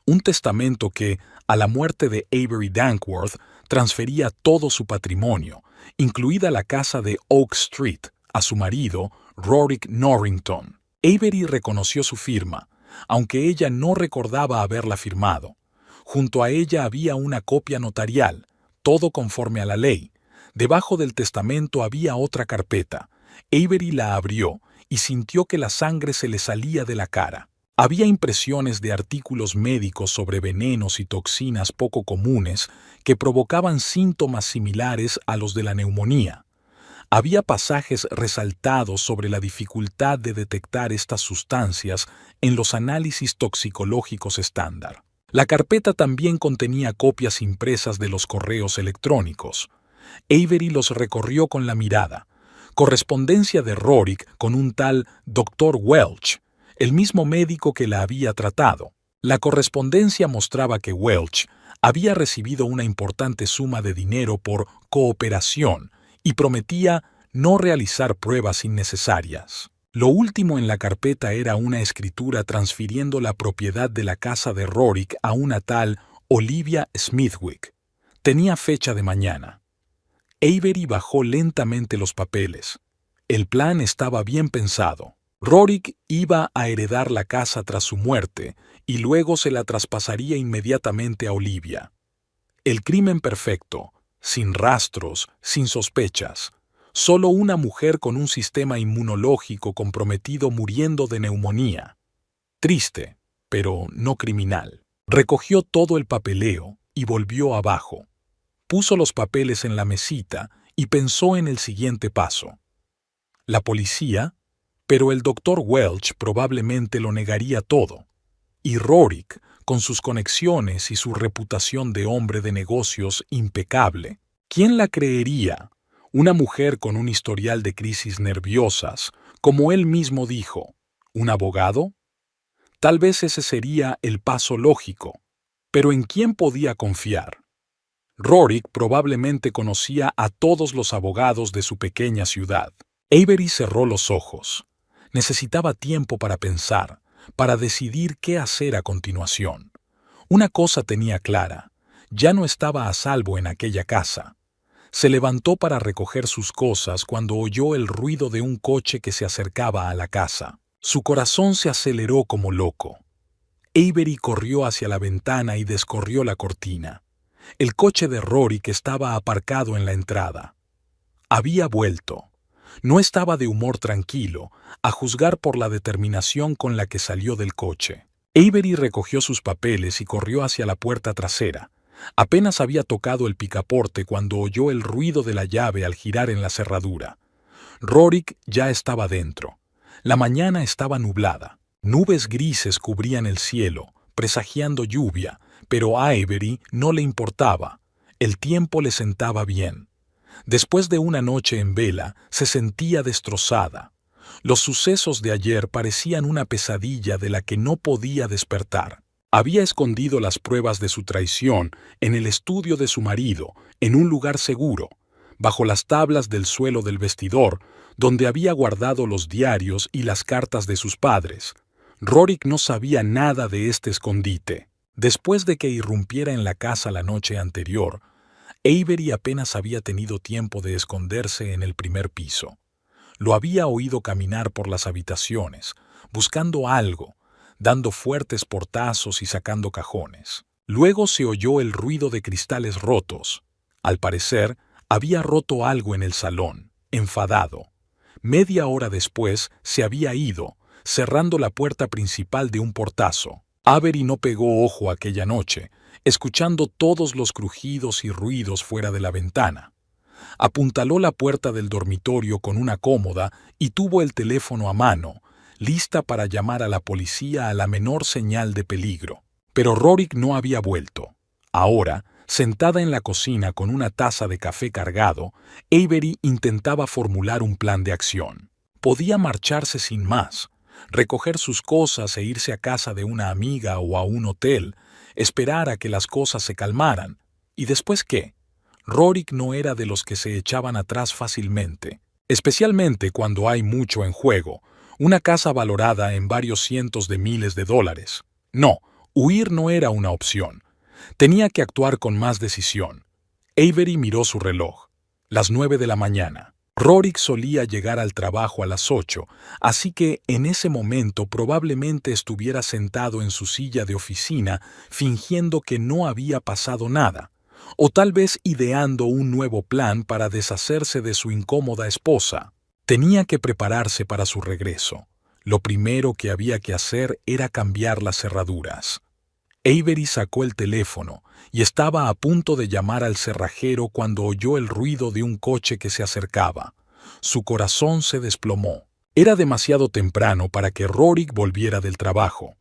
Un testamento que, a la muerte de Avery Dankworth, transfería todo su patrimonio, incluida la casa de Oak Street, a su marido, Rorik Norrington. Avery reconoció su firma, aunque ella no recordaba haberla firmado. Junto a ella había una copia notarial, todo conforme a la ley. Debajo del testamento había otra carpeta. Avery la abrió y sintió que la sangre se le salía de la cara. Había impresiones de artículos médicos sobre venenos y toxinas poco comunes que provocaban síntomas similares a los de la neumonía. Había pasajes resaltados sobre la dificultad de detectar estas sustancias en los análisis toxicológicos estándar. La carpeta también contenía copias impresas de los correos electrónicos. Avery los recorrió con la mirada. Correspondencia de Rorik con un tal Dr. Welch, el mismo médico que la había tratado. La correspondencia mostraba que Welch había recibido una importante suma de dinero por cooperación y prometía no realizar pruebas innecesarias. Lo último en la carpeta era una escritura transfiriendo la propiedad de la casa de Rorik a una tal Olivia Smithwick. Tenía fecha de mañana. Avery bajó lentamente los papeles. El plan estaba bien pensado. Rorik iba a heredar la casa tras su muerte y luego se la traspasaría inmediatamente a Olivia. El crimen perfecto, sin rastros, sin sospechas. Solo una mujer con un sistema inmunológico comprometido muriendo de neumonía. Triste, pero no criminal. Recogió todo el papeleo y volvió abajo. Puso los papeles en la mesita y pensó en el siguiente paso. La policía, pero el Dr. Welch probablemente lo negaría todo. Y Rorik, con sus conexiones y su reputación de hombre de negocios impecable, ¿quién la creería? Una mujer con un historial de crisis nerviosas, como él mismo dijo. ¿Un abogado? Tal vez ese sería el paso lógico. Pero ¿en quién podía confiar? Rorik probablemente conocía a todos los abogados de su pequeña ciudad. Avery cerró los ojos. Necesitaba tiempo para pensar, para decidir qué hacer a continuación. Una cosa tenía clara: ya no estaba a salvo en aquella casa. Se levantó para recoger sus cosas cuando oyó el ruido de un coche que se acercaba a la casa. Su corazón se aceleró como loco. Avery corrió hacia la ventana y descorrió la cortina. El coche de Rorik estaba aparcado en la entrada. Había vuelto. No estaba de humor tranquilo, a juzgar por la determinación con la que salió del coche. Avery recogió sus papeles y corrió hacia la puerta trasera. Apenas había tocado el picaporte cuando oyó el ruido de la llave al girar en la cerradura. Rorik ya estaba dentro. La mañana estaba nublada. Nubes grises cubrían el cielo, presagiando lluvia, pero a Avery no le importaba. El tiempo le sentaba bien. Después de una noche en vela, se sentía destrozada. Los sucesos de ayer parecían una pesadilla de la que no podía despertar. Había escondido las pruebas de su traición en el estudio de su marido, en un lugar seguro, bajo las tablas del suelo del vestidor, donde había guardado los diarios y las cartas de sus padres. Rorik no sabía nada de este escondite. Después de que irrumpiera en la casa la noche anterior, Avery apenas había tenido tiempo de esconderse en el primer piso. Lo había oído caminar por las habitaciones, buscando algo, dando fuertes portazos y sacando cajones. Luego se oyó el ruido de cristales rotos. Al parecer, había roto algo en el salón, enfadado. Media hora después se había ido, cerrando la puerta principal de un portazo. Avery no pegó ojo aquella noche, escuchando todos los crujidos y ruidos fuera de la ventana. Apuntaló la puerta del dormitorio con una cómoda y tuvo el teléfono a mano, lista para llamar a la policía a la menor señal de peligro. Pero Rorik no había vuelto. Ahora, sentada en la cocina con una taza de café cargado, Avery intentaba formular un plan de acción. Podía marcharse sin más, recoger sus cosas e irse a casa de una amiga o a un hotel, esperar a que las cosas se calmaran. ¿Y después qué? Rorik no era de los que se echaban atrás fácilmente, especialmente cuando hay mucho en juego, una casa valorada en varios cientos de miles de dólares. No, huir no era una opción. Tenía que actuar con más decisión. Avery miró su reloj. Las 9 de la mañana. Rorik solía llegar al trabajo a las 8, así que en ese momento probablemente estuviera sentado en su silla de oficina fingiendo que no había pasado nada, o tal vez ideando un nuevo plan para deshacerse de su incómoda esposa. Tenía que prepararse para su regreso. Lo primero que había que hacer era cambiar las cerraduras. Avery sacó el teléfono y estaba a punto de llamar al cerrajero cuando oyó el ruido de un coche que se acercaba. Su corazón se desplomó. Era demasiado temprano para que Rorik volviera del trabajo.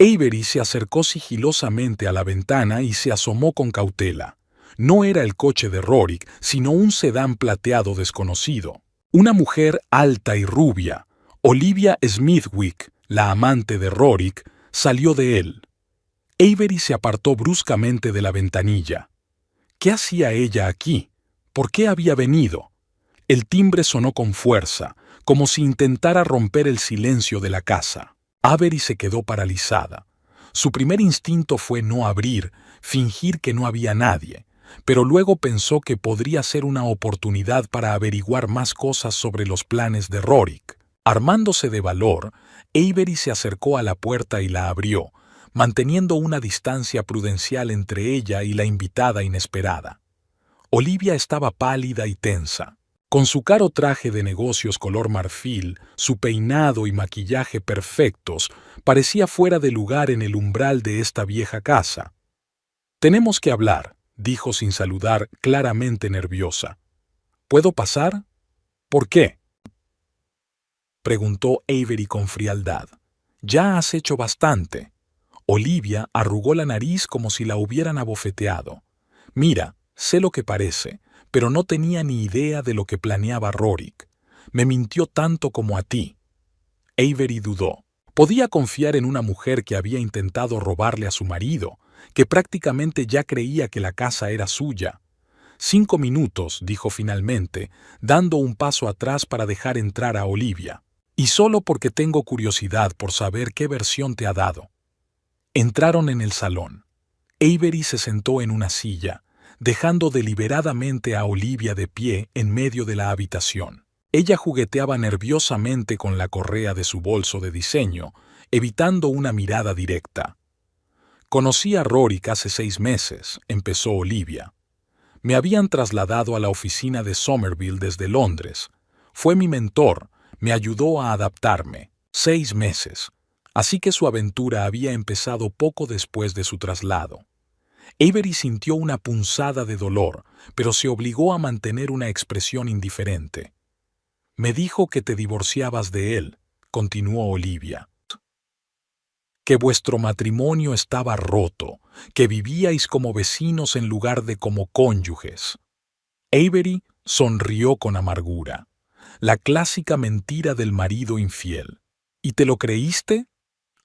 Avery se acercó sigilosamente a la ventana y se asomó con cautela. No era el coche de Rorik, sino un sedán plateado desconocido. Una mujer alta y rubia, Olivia Smithwick, la amante de Rorik, salió de él. Avery se apartó bruscamente de la ventanilla. ¿Qué hacía ella aquí? ¿Por qué había venido? El timbre sonó con fuerza, como si intentara romper el silencio de la casa. Avery se quedó paralizada. Su primer instinto fue no abrir, fingir que no había nadie, pero luego pensó que podría ser una oportunidad para averiguar más cosas sobre los planes de Rorik. Armándose de valor, Avery se acercó a la puerta y la abrió, manteniendo una distancia prudencial entre ella y la invitada inesperada. Olivia estaba pálida y tensa. Con su caro traje de negocios color marfil, su peinado y maquillaje perfectos, parecía fuera de lugar en el umbral de esta vieja casa. «Tenemos que hablar», dijo sin saludar, claramente nerviosa. «¿Puedo pasar?» «¿Por qué?», preguntó Avery con frialdad. «Ya has hecho bastante». Olivia arrugó la nariz como si la hubieran abofeteado. «Mira, sé lo que parece, pero no tenía ni idea de lo que planeaba Rorik. Me mintió tanto como a ti». Avery dudó. Podía confiar en una mujer que había intentado robarle a su marido, que prácticamente ya creía que la casa era suya. 5 minutos, dijo finalmente, dando un paso atrás para dejar entrar a Olivia. «Y solo porque tengo curiosidad por saber qué versión te ha dado». Entraron en el salón. Avery se sentó en una silla, dejando deliberadamente a Olivia de pie en medio de la habitación. Ella jugueteaba nerviosamente con la correa de su bolso de diseño, evitando una mirada directa. «Conocí a Rorik hace 6 meses», empezó Olivia. «Me habían trasladado a la oficina de Somerville desde Londres. Fue mi mentor, me ayudó a adaptarme. 6 meses. Así que su aventura había empezado poco después de su traslado». Avery sintió una punzada de dolor, pero se obligó a mantener una expresión indiferente. «Me dijo que te divorciabas de él», continuó Olivia. «Que vuestro matrimonio estaba roto, que vivíais como vecinos en lugar de como cónyuges». Avery sonrió con amargura. La clásica mentira del marido infiel. «¿Y te lo creíste?»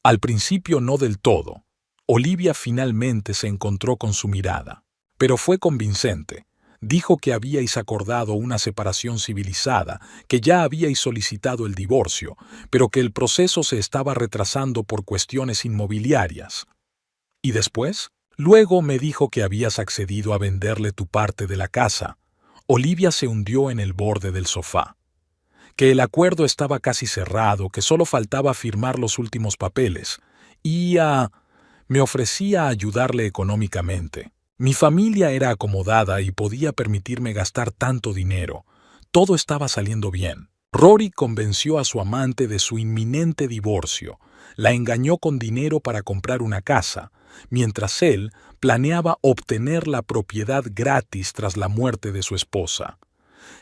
«Al principio no del todo». Olivia finalmente se encontró con su mirada, pero fue convincente. Dijo que habíais acordado una separación civilizada, que ya habíais solicitado el divorcio, pero que el proceso se estaba retrasando por cuestiones inmobiliarias. ¿Y después? Luego me dijo que habías accedido a venderle tu parte de la casa. Olivia se hundió en el borde del sofá. Que el acuerdo estaba casi cerrado, que solo faltaba firmar los últimos papeles. Me ofrecía ayudarle económicamente. Mi familia era acomodada y podía permitirme gastar tanto dinero. Todo estaba saliendo bien. Rory convenció a su amante de su inminente divorcio. La engañó con dinero para comprar una casa, mientras él planeaba obtener la propiedad gratis tras la muerte de su esposa.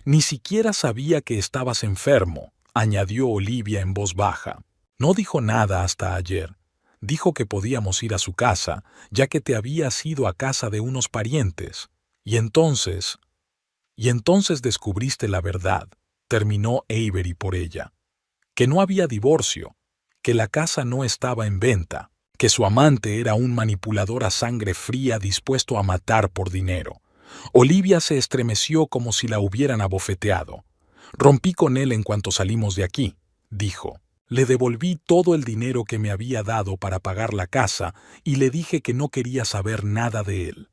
Ni siquiera sabía que estabas enfermo, añadió Olivia en voz baja. No dijo nada hasta ayer. Dijo que podíamos ir a su casa, ya que te habías ido a casa de unos parientes. Y entonces descubriste la verdad, terminó Avery por ella. Que no había divorcio, que la casa no estaba en venta, que su amante era un manipulador a sangre fría dispuesto a matar por dinero. Olivia se estremeció como si la hubieran abofeteado. Rompí con él en cuanto salimos de aquí, dijo. Le devolví todo el dinero que me había dado para pagar la casa y le dije que no quería saber nada de él.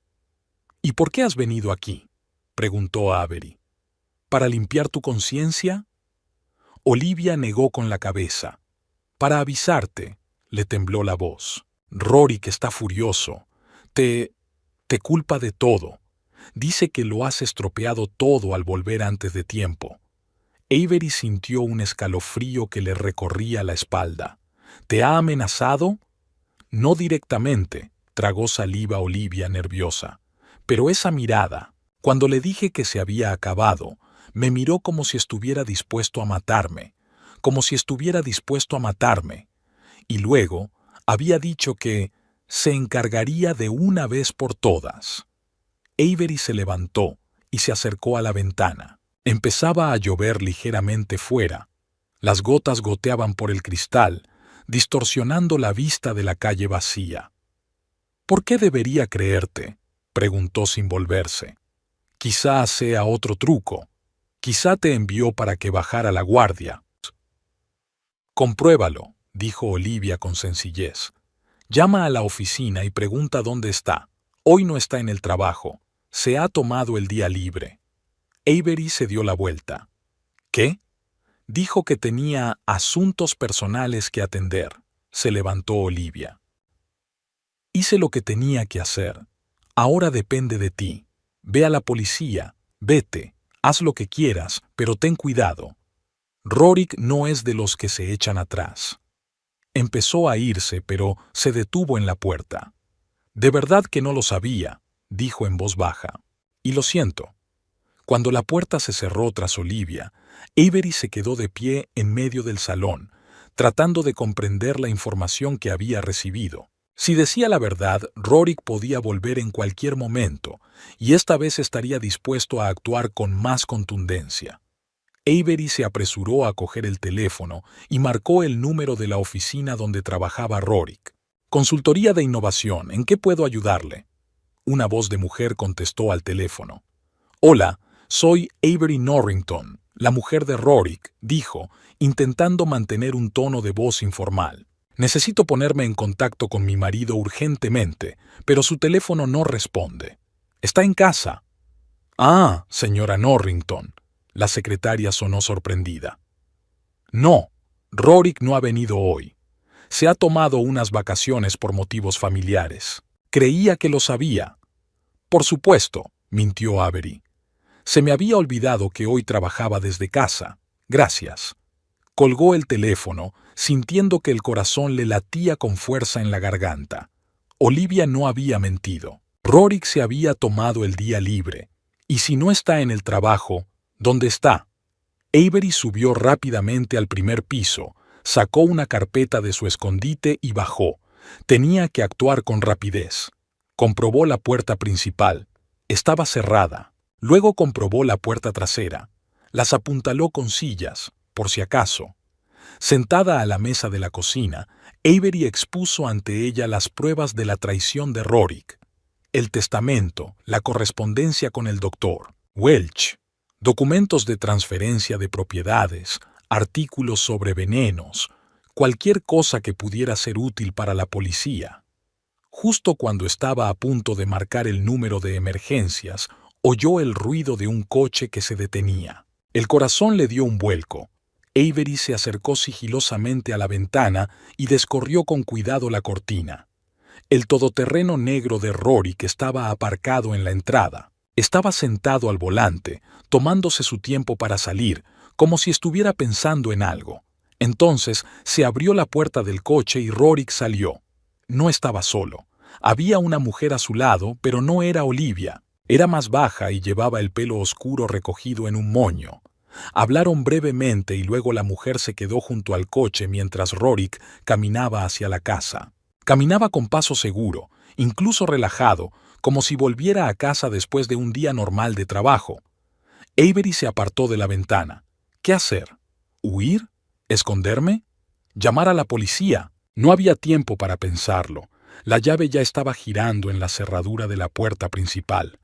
¿Y por qué has venido aquí?, preguntó Avery. ¿Para limpiar tu conciencia? Olivia negó con la cabeza. Para avisarte, le tembló la voz. Rory, que está furioso, te culpa de todo. Dice que lo has estropeado todo al volver antes de tiempo. Avery sintió un escalofrío que le recorría la espalda. ¿Te ha amenazado? No directamente, tragó saliva Olivia nerviosa. Pero esa mirada, cuando le dije que se había acabado, me miró como si estuviera dispuesto a matarme. Y luego había dicho que se encargaría de una vez por todas. Avery se levantó y se acercó a la ventana. Empezaba a llover ligeramente fuera. Las gotas goteaban por el cristal, distorsionando la vista de la calle vacía. ¿Por qué debería creerte?, preguntó sin volverse. Quizá sea otro truco. Quizá te envió para que bajara la guardia. Compruébalo, dijo Olivia con sencillez. Llama a la oficina y pregunta dónde está. Hoy no está en el trabajo. Se ha tomado el día libre. Avery se dio la vuelta. ¿Qué? Dijo que tenía asuntos personales que atender. Se levantó Olivia. Hice lo que tenía que hacer. Ahora depende de ti. Ve a la policía. Vete. Haz lo que quieras, pero ten cuidado. Rory no es de los que se echan atrás. Empezó a irse, pero se detuvo en la puerta. De verdad que no lo sabía, dijo en voz baja. Y lo siento. Cuando la puerta se cerró tras Olivia, Avery se quedó de pie en medio del salón, tratando de comprender la información que había recibido. Si decía la verdad, Rory podía volver en cualquier momento, y esta vez estaría dispuesto a actuar con más contundencia. Avery se apresuró a coger el teléfono y marcó el número de la oficina donde trabajaba Rory. Consultoría de innovación, ¿en qué puedo ayudarle? Una voz de mujer contestó al teléfono. Hola, soy Avery Norrington, la mujer de Rory, dijo, intentando mantener un tono de voz informal. Necesito ponerme en contacto con mi marido urgentemente, pero su teléfono no responde. ¿Está en casa? Ah, señora Norrington. La secretaria sonó sorprendida. No, Rory no ha venido hoy. Se ha tomado unas vacaciones por motivos familiares. Creía que lo sabía. Por supuesto, mintió Avery. Se me había olvidado que hoy trabajaba desde casa. Gracias. Colgó el teléfono, sintiendo que el corazón le latía con fuerza en la garganta. Olivia no había mentido. Rory se había tomado el día libre. Y si no está en el trabajo, ¿dónde está? Avery subió rápidamente al primer piso, sacó una carpeta de su escondite y bajó. Tenía que actuar con rapidez. Comprobó la puerta principal. Estaba cerrada. Luego comprobó la puerta trasera. Las apuntaló con sillas, por si acaso. Sentada a la mesa de la cocina, Avery expuso ante ella las pruebas de la traición de Rorik, el testamento, la correspondencia con el doctor Welch, documentos de transferencia de propiedades, artículos sobre venenos, cualquier cosa que pudiera ser útil para la policía. Justo cuando estaba a punto de marcar el número de emergencias, oyó el ruido de un coche que se detenía. El corazón le dio un vuelco. Avery se acercó sigilosamente a la ventana y descorrió con cuidado la cortina. El todoterreno negro de Rorik estaba aparcado en la entrada. Estaba sentado al volante, tomándose su tiempo para salir, como si estuviera pensando en algo. Entonces se abrió la puerta del coche y Rorik salió. No estaba solo. Había una mujer a su lado, pero no era Olivia. Era más baja y llevaba el pelo oscuro recogido en un moño. Hablaron brevemente y luego la mujer se quedó junto al coche mientras Rorik caminaba hacia la casa. Caminaba con paso seguro, incluso relajado, como si volviera a casa después de un día normal de trabajo. Avery se apartó de la ventana. ¿Qué hacer? ¿Huir? ¿Esconderme? ¿Llamar a la policía? No había tiempo para pensarlo. La llave ya estaba girando en la cerradura de la puerta principal.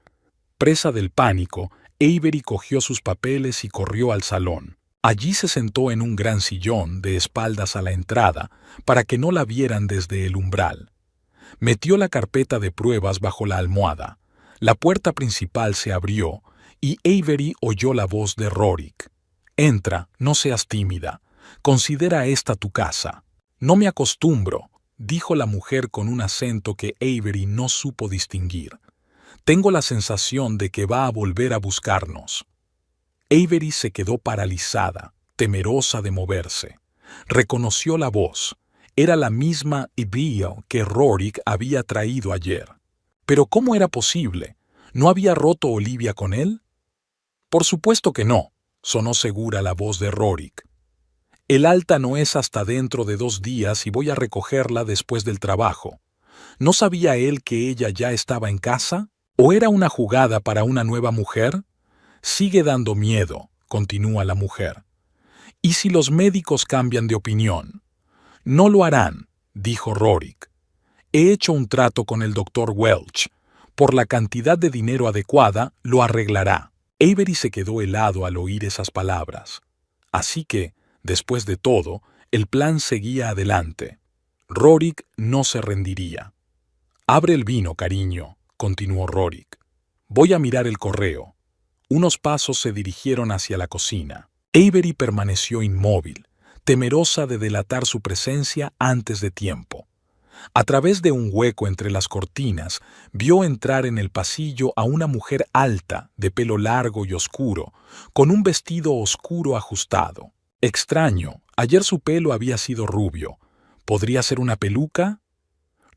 Presa del pánico, Avery cogió sus papeles y corrió al salón. Allí se sentó en un gran sillón, de espaldas a la entrada, para que no la vieran desde el umbral. Metió la carpeta de pruebas bajo la almohada. La puerta principal se abrió y Avery oyó la voz de Rorik. «Entra, no seas tímida. Considera esta tu casa». «No me acostumbro», dijo la mujer con un acento que Avery no supo distinguir. «Tengo la sensación de que va a volver a buscarnos». Avery se quedó paralizada, temerosa de moverse. Reconoció la voz. Era la misma Ibiel que Rorik había traído ayer. Pero ¿cómo era posible? ¿No había roto Olivia con él? Por supuesto que no, sonó segura la voz de Rorik. El alta no es hasta dentro de 2 días y voy a recogerla después del trabajo. ¿No sabía él que ella ya estaba en casa? ¿O era una jugada para una nueva mujer? Sigue dando miedo, continúa la mujer. ¿Y si los médicos cambian de opinión? No lo harán, dijo Rorik. He hecho un trato con el doctor Welch. Por la cantidad de dinero adecuada, lo arreglará. Avery se quedó helado al oír esas palabras. Así que, después de todo, el plan seguía adelante. Rorik no se rendiría. «Abre el vino, cariño», continuó Rorik. «Voy a mirar el correo». Unos pasos se dirigieron hacia la cocina. Avery permaneció inmóvil, temerosa de delatar su presencia antes de tiempo. A través de un hueco entre las cortinas, vio entrar en el pasillo a una mujer alta, de pelo largo y oscuro, con un vestido oscuro ajustado. Extraño, ayer su pelo había sido rubio. ¿Podría ser una peluca?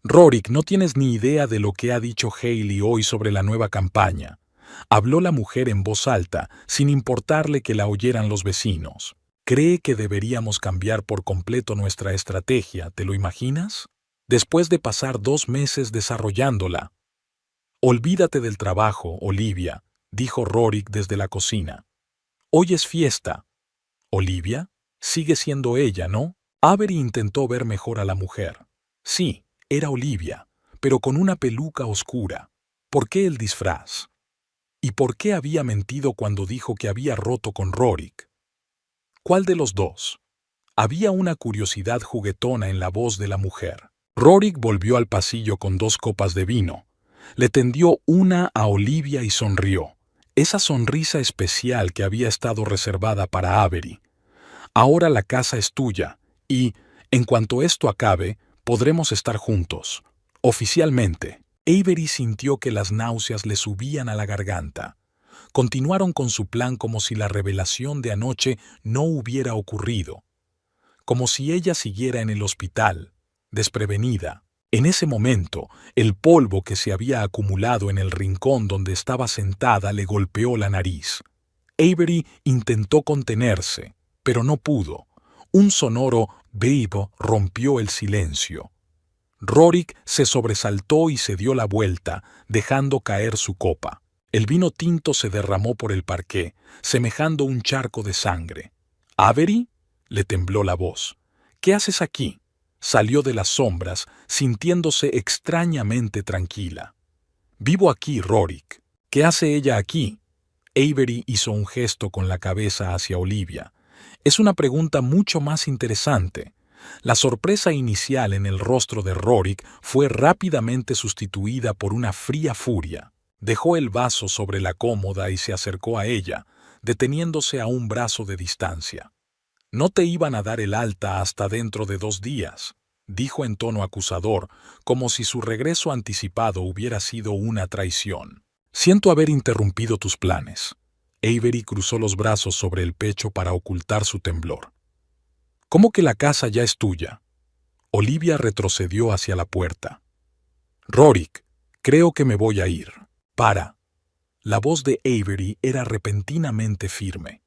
«Rorik, no tienes ni idea de lo que ha dicho Hailey hoy sobre la nueva campaña», habló la mujer en voz alta, sin importarle que la oyeran los vecinos. «Cree que deberíamos cambiar por completo nuestra estrategia, ¿te lo imaginas? Después de pasar 2 meses desarrollándola». «Olvídate del trabajo, Olivia», dijo Rorik desde la cocina. «Hoy es fiesta». «¿Olivia? Sigue siendo ella, ¿no?» Avery intentó ver mejor a la mujer. Sí, era Olivia, pero con una peluca oscura. ¿Por qué el disfraz? ¿Y por qué había mentido cuando dijo que había roto con Rorik? ¿Cuál de los dos? Había una curiosidad juguetona en la voz de la mujer. Rorik volvió al pasillo con 2 copas de vino. Le tendió una a Olivia y sonrió. Esa sonrisa especial que había estado reservada para Avery. «Ahora la casa es tuya y, en cuanto esto acabe, podremos estar juntos. Oficialmente». Avery sintió que las náuseas le subían a la garganta. Continuaron con su plan como si la revelación de anoche no hubiera ocurrido. Como si ella siguiera en el hospital, desprevenida. En ese momento, el polvo que se había acumulado en el rincón donde estaba sentada le golpeó la nariz. Avery intentó contenerse, pero no pudo. Un sonoro «beep» rompió el silencio. Rorik se sobresaltó y se dio la vuelta, dejando caer su copa. El vino tinto se derramó por el parqué, semejando un charco de sangre. «¿Avery?» Le tembló la voz. ¿Qué haces aquí? Salió de las sombras, sintiéndose extrañamente tranquila. Vivo aquí, Rorik. ¿Qué hace ella aquí? Avery hizo un gesto con la cabeza hacia Olivia. Es una pregunta mucho más interesante. La sorpresa inicial en el rostro de Rorik fue rápidamente sustituida por una fría furia. Dejó el vaso sobre la cómoda y se acercó a ella, deteniéndose a un brazo de distancia. No te iban a dar el alta hasta dentro de 2 días, dijo en tono acusador, como si su regreso anticipado hubiera sido una traición. Siento haber interrumpido tus planes. Avery cruzó los brazos sobre el pecho para ocultar su temblor. ¿Cómo que la casa ya es tuya? Olivia retrocedió hacia la puerta. Rorik, creo que me voy a ir. Para. La voz de Avery era repentinamente firme.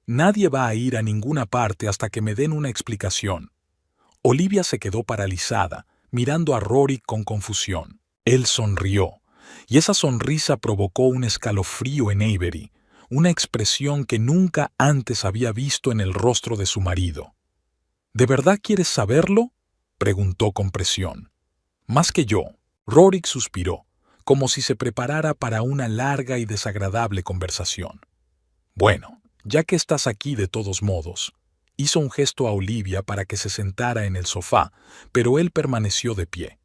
Nadie va a ir a ninguna parte hasta que me den una explicación. Olivia se quedó paralizada, mirando a Rorik con confusión. Él sonrió, y esa sonrisa provocó un escalofrío en Avery, una expresión que nunca antes había visto en el rostro de su marido. ¿De verdad quieres saberlo?, preguntó con presión. Más que yo. Rorik suspiró, como si se preparara para una larga y desagradable conversación. Bueno, ya que estás aquí de todos modos. Hizo un gesto a Olivia para que se sentara en el sofá, pero él permaneció de pie.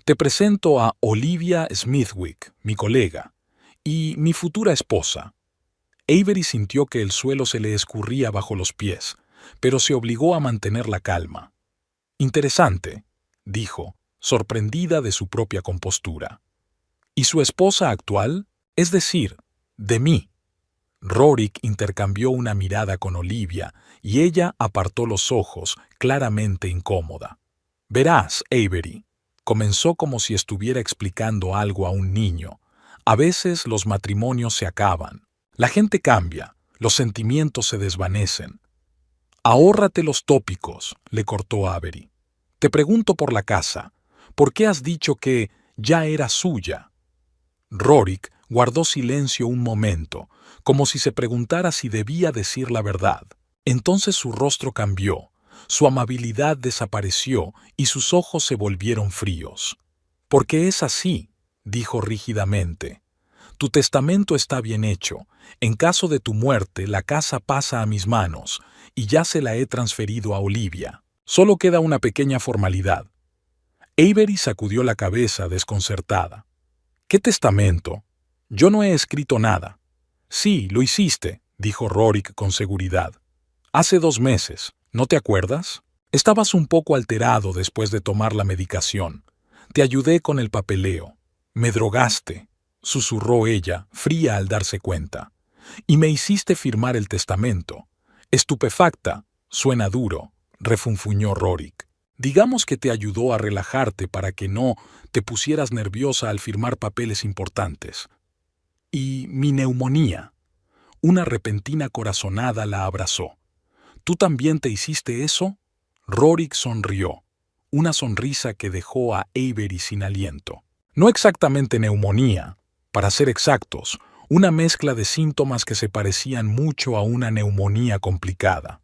Te presento a Olivia Smithwick, mi colega, y mi futura esposa. Avery sintió que el suelo se le escurría bajo los pies, pero se obligó a mantener la calma. Interesante, dijo, sorprendida de su propia compostura. ¿Y su esposa actual? Es decir, de mí. Rorik intercambió una mirada con Olivia y ella apartó los ojos, claramente incómoda. Verás, Avery, comenzó como si estuviera explicando algo a un niño. A veces los matrimonios se acaban. La gente cambia, los sentimientos se desvanecen. Ahórrate los tópicos, le cortó Avery. Te pregunto por la casa. ¿Por qué has dicho que ya era suya? Rorik guardó silencio un momento, como si se preguntara si debía decir la verdad. Entonces su rostro cambió, su amabilidad desapareció y sus ojos se volvieron fríos. Porque es así, dijo rígidamente. Tu testamento está bien hecho. En caso de tu muerte, la casa pasa a mis manos, y ya se la he transferido a Olivia. Solo queda una pequeña formalidad. Avery sacudió la cabeza desconcertada. ¿Qué testamento? Yo no he escrito nada. Sí, lo hiciste, dijo Rorik con seguridad. Hace 2 meses, ¿no te acuerdas? Estabas un poco alterado después de tomar la medicación. Te ayudé con el papeleo. Me drogaste, susurró ella, fría al darse cuenta. Y me hiciste firmar el testamento. Estupefacta, suena duro, refunfuñó Rorik. Digamos que te ayudó a relajarte para que no te pusieras nerviosa al firmar papeles importantes. Y mi neumonía. Una repentina corazonada la abrazó. ¿Tú también te hiciste eso? Rorik sonrió, una sonrisa que dejó a Avery sin aliento. No exactamente neumonía, para ser exactos, una mezcla de síntomas que se parecían mucho a una neumonía complicada.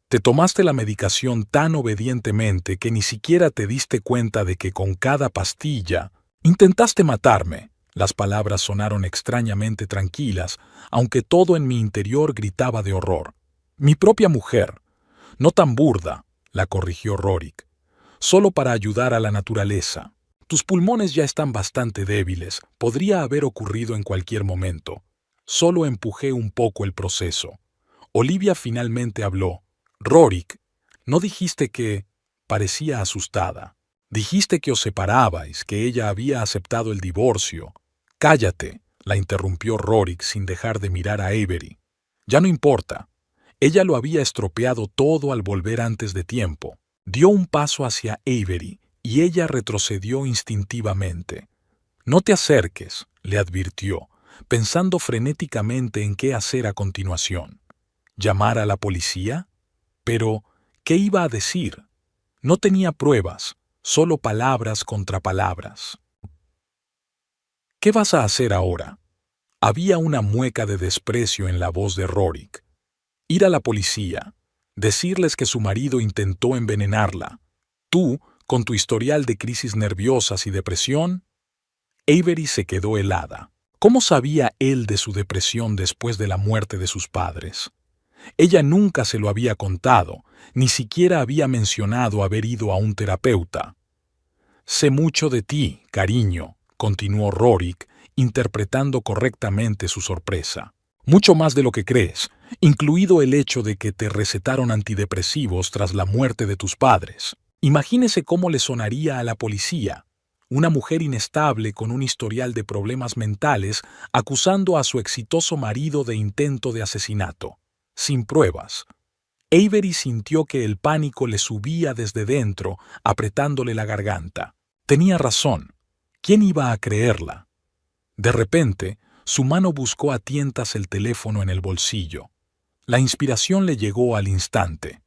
Te tomaste la medicación tan obedientemente que ni siquiera te diste cuenta de que con cada pastilla intentaste matarme. Las palabras sonaron extrañamente tranquilas, aunque todo en mi interior gritaba de horror. Mi propia mujer. No tan burda, la corrigió Rorik. Solo para ayudar a la naturaleza. Tus pulmones ya están bastante débiles, podría haber ocurrido en cualquier momento. Solo empujé un poco el proceso. Olivia finalmente habló. Rorik, ¿no dijiste que...? Parecía asustada. Dijiste que os separabais, que ella había aceptado el divorcio. Cállate, la interrumpió Rorik sin dejar de mirar a Avery. Ya no importa. Ella lo había estropeado todo al volver antes de tiempo. Dio un paso hacia Avery y ella retrocedió instintivamente. No te acerques, le advirtió, pensando frenéticamente en qué hacer a continuación. ¿Llamar a la policía? Pero, ¿qué iba a decir? No tenía pruebas, solo palabras contra palabras. ¿Qué vas a hacer ahora? Había una mueca de desprecio en la voz de Rorik. Ir a la policía. Decirles que su marido intentó envenenarla. Tú, con tu historial de crisis nerviosas y depresión. Avery se quedó helada. ¿Cómo sabía él de su depresión después de la muerte de sus padres? Ella nunca se lo había contado, ni siquiera había mencionado haber ido a un terapeuta. Sé mucho de ti, cariño, continuó Rorik, interpretando correctamente su sorpresa. Mucho más de lo que crees, incluido el hecho de que te recetaron antidepresivos tras la muerte de tus padres. Imagínese cómo le sonaría a la policía. Una mujer inestable con un historial de problemas mentales acusando a su exitoso marido de intento de asesinato. Sin pruebas. Avery sintió que el pánico le subía desde dentro, apretándole la garganta. Tenía razón. ¿Quién iba a creerla? De repente, su mano buscó a tientas el teléfono en el bolsillo. La inspiración le llegó al instante.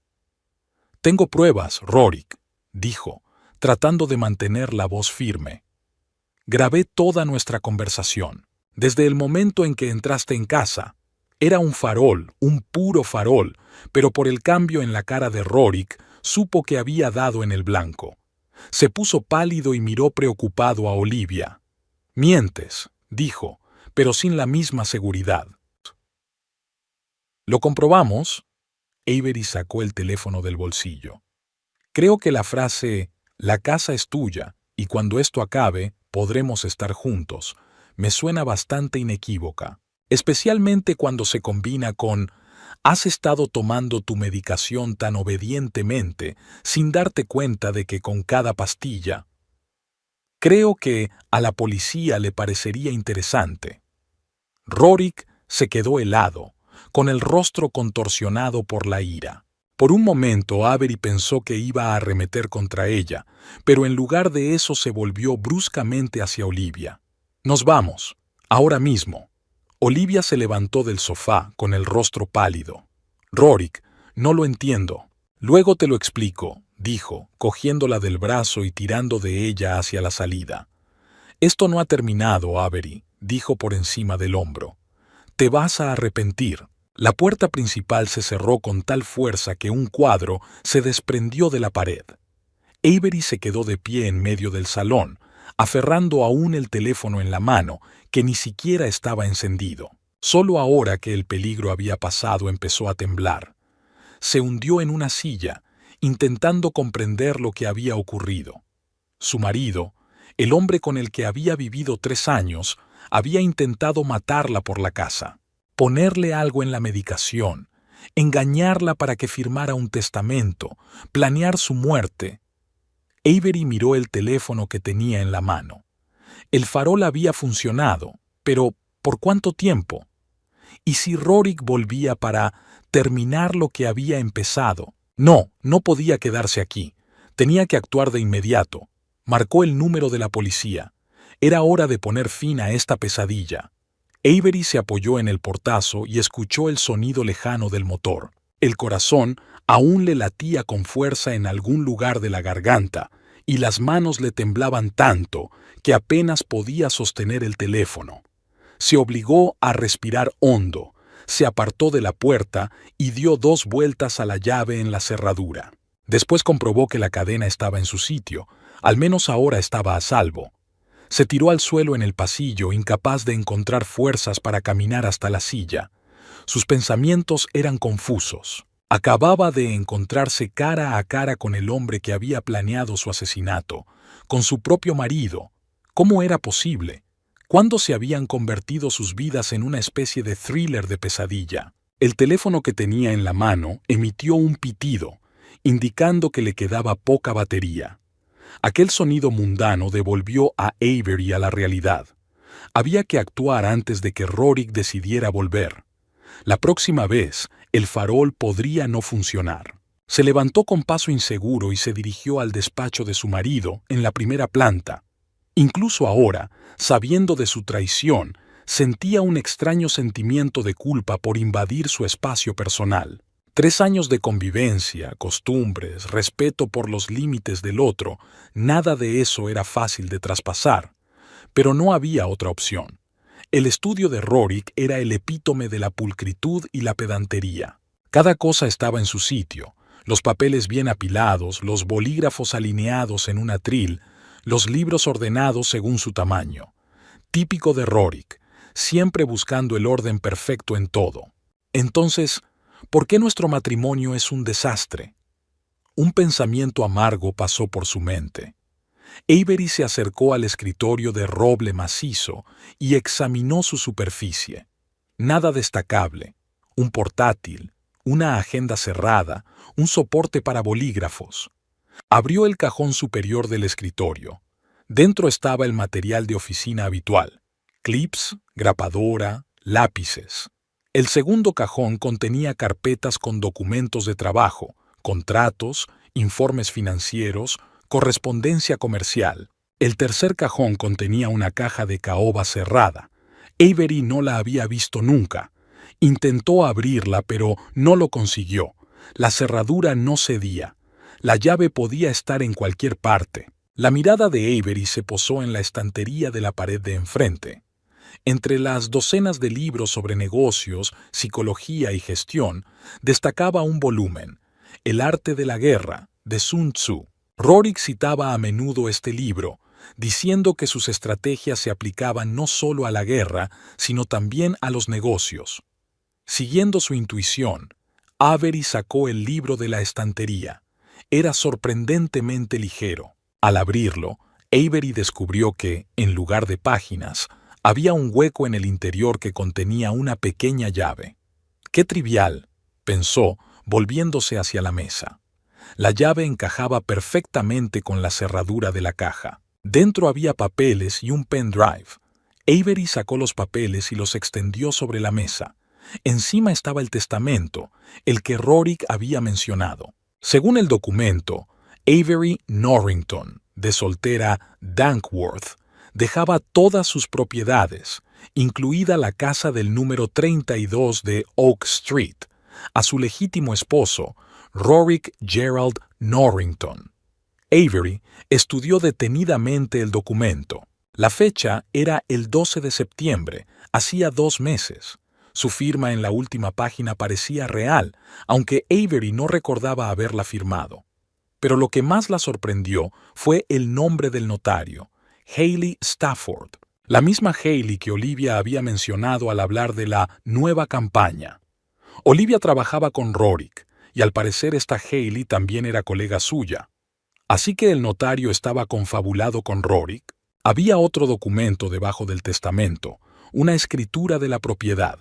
«Tengo pruebas, Rorik», dijo, tratando de mantener la voz firme. «Grabé toda nuestra conversación. Desde el momento en que entraste en casa. Era un farol, un puro farol, pero por el cambio en la cara de Rorik, supo que había dado en el blanco. Se puso pálido y miró preocupado a Olivia. «Mientes», dijo, pero sin la misma seguridad. «¿Lo comprobamos?» Avery sacó el teléfono del bolsillo. «Creo que la frase «la casa es tuya y cuando esto acabe podremos estar juntos» me suena bastante inequívoca, especialmente cuando se combina con «has estado tomando tu medicación tan obedientemente sin darte cuenta de que con cada pastilla». Creo que a la policía le parecería interesante. Rorik se quedó helado, con el rostro contorsionado por la ira. Por un momento Avery pensó que iba a arremeter contra ella, pero en lugar de eso se volvió bruscamente hacia Olivia. «Nos vamos, ahora mismo». Olivia se levantó del sofá con el rostro pálido. «Rorik, no lo entiendo». «Luego te lo explico», dijo, cogiéndola del brazo y tirando de ella hacia la salida. «Esto no ha terminado, Avery», dijo por encima del hombro. «Te vas a arrepentir». La puerta principal se cerró con tal fuerza que un cuadro se desprendió de la pared. Avery se quedó de pie en medio del salón, aferrando aún el teléfono en la mano, que ni siquiera estaba encendido. Solo ahora que el peligro había pasado empezó a temblar. Se hundió en una silla, intentando comprender lo que había ocurrido. Su marido, el hombre con el que había vivido 3 años, había intentado matarla por la casa, ponerle algo en la medicación, engañarla para que firmara un testamento, planear su muerte. Avery miró el teléfono que tenía en la mano. El farol había funcionado, pero ¿por cuánto tiempo? ¿Y si Rorik volvía para terminar lo que había empezado? No podía quedarse aquí. Tenía que actuar de inmediato. Marcó el número de la policía. Era hora de poner fin a esta pesadilla. Avery se apoyó en el portazo y escuchó el sonido lejano del motor. El corazón aún le latía con fuerza en algún lugar de la garganta, y las manos le temblaban tanto que apenas podía sostener el teléfono. Se obligó a respirar hondo, se apartó de la puerta y dio 2 vueltas a la llave en la cerradura. Después comprobó que la cadena estaba en su sitio, al menos ahora estaba a salvo. Se tiró al suelo en el pasillo, incapaz de encontrar fuerzas para caminar hasta la silla. Sus pensamientos eran confusos. Acababa de encontrarse cara a cara con el hombre que había planeado su asesinato, con su propio marido. ¿Cómo era posible? ¿Cuándo se habían convertido sus vidas en una especie de thriller de pesadilla? El teléfono que tenía en la mano emitió un pitido, indicando que le quedaba poca batería. Aquel sonido mundano devolvió a Avery a la realidad. Había que actuar antes de que Rorik decidiera volver. La próxima vez, el farol podría no funcionar. Se levantó con paso inseguro y se dirigió al despacho de su marido en la primera planta. Incluso ahora, sabiendo de su traición, sentía un extraño sentimiento de culpa por invadir su espacio personal. 3 años de convivencia, costumbres, respeto por los límites del otro, nada de eso era fácil de traspasar. Pero no había otra opción. El estudio de Rorik era el epítome de la pulcritud y la pedantería. Cada cosa estaba en su sitio, los papeles bien apilados, los bolígrafos alineados en un atril, los libros ordenados según su tamaño. Típico de Rorik, siempre buscando el orden perfecto en todo. Entonces, ¿por qué nuestro matrimonio es un desastre? Un pensamiento amargo pasó por su mente. Avery se acercó al escritorio de roble macizo y examinó su superficie. Nada destacable. Un portátil, una agenda cerrada, un soporte para bolígrafos. Abrió el cajón superior del escritorio. Dentro estaba el material de oficina habitual: clips, grapadora, lápices. El segundo cajón contenía carpetas con documentos de trabajo, contratos, informes financieros, correspondencia comercial. El tercer cajón contenía una caja de caoba cerrada. Avery no la había visto nunca. Intentó abrirla, pero no lo consiguió. La cerradura no cedía. La llave podía estar en cualquier parte. La mirada de Avery se posó en la estantería de la pared de enfrente. Entre las docenas de libros sobre negocios, psicología y gestión, destacaba un volumen, El arte de la guerra, de Sun Tzu. Rorik citaba a menudo este libro, diciendo que sus estrategias se aplicaban no solo a la guerra, sino también a los negocios. Siguiendo su intuición, Avery sacó el libro de la estantería. Era sorprendentemente ligero. Al abrirlo, Avery descubrió que, en lugar de páginas, había un hueco en el interior que contenía una pequeña llave. ¡Qué trivial!, pensó, volviéndose hacia la mesa. La llave encajaba perfectamente con la cerradura de la caja. Dentro había papeles y un pendrive. Avery sacó los papeles y los extendió sobre la mesa. Encima estaba el testamento, el que Rorik había mencionado. Según el documento, Avery Norrington, de soltera Dankworth, dejaba todas sus propiedades, incluida la casa del número 32 de Oak Street, a su legítimo esposo, Rorik Gerald Norrington. Avery estudió detenidamente el documento. La fecha era el 12 de septiembre, hacía 2 meses. Su firma en la última página parecía real, aunque Avery no recordaba haberla firmado. Pero lo que más la sorprendió fue el nombre del notario, Haley Stafford, la misma Haley que Olivia había mencionado al hablar de la nueva campaña. Olivia trabajaba con Rorik, y al parecer esta Haley también era colega suya. Así que el notario estaba confabulado con Rorik. Había otro documento debajo del testamento, una escritura de la propiedad.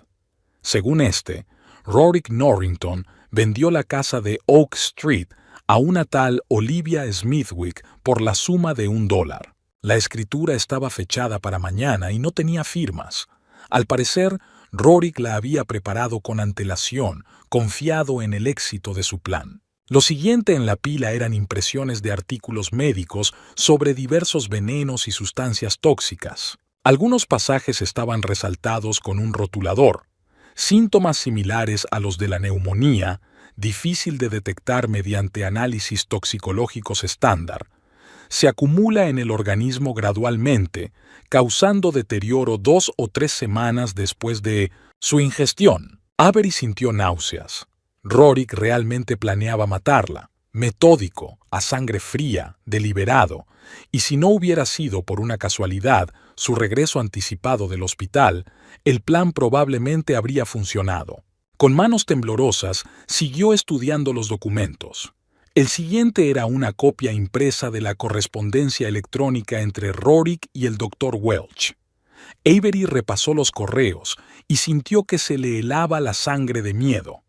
Según este, Rorik Norrington vendió la casa de Oak Street a una tal Olivia Smithwick por la suma de $1. La escritura estaba fechada para mañana y no tenía firmas. Al parecer, Rorik la había preparado con antelación, confiado en el éxito de su plan. Lo siguiente en la pila eran impresiones de artículos médicos sobre diversos venenos y sustancias tóxicas. Algunos pasajes estaban resaltados con un rotulador. Síntomas similares a los de la neumonía, difícil de detectar mediante análisis toxicológicos estándar, se acumula en el organismo gradualmente, causando deterioro 2 o 3 semanas después de su ingestión. Avery sintió náuseas. Rorik realmente planeaba matarla, metódico, a sangre fría, deliberado, y si no hubiera sido por una casualidad su regreso anticipado del hospital, el plan probablemente habría funcionado. Con manos temblorosas, siguió estudiando los documentos. El siguiente era una copia impresa de la correspondencia electrónica entre Rorik y el Dr. Welch. Avery repasó los correos y sintió que se le helaba la sangre de miedo.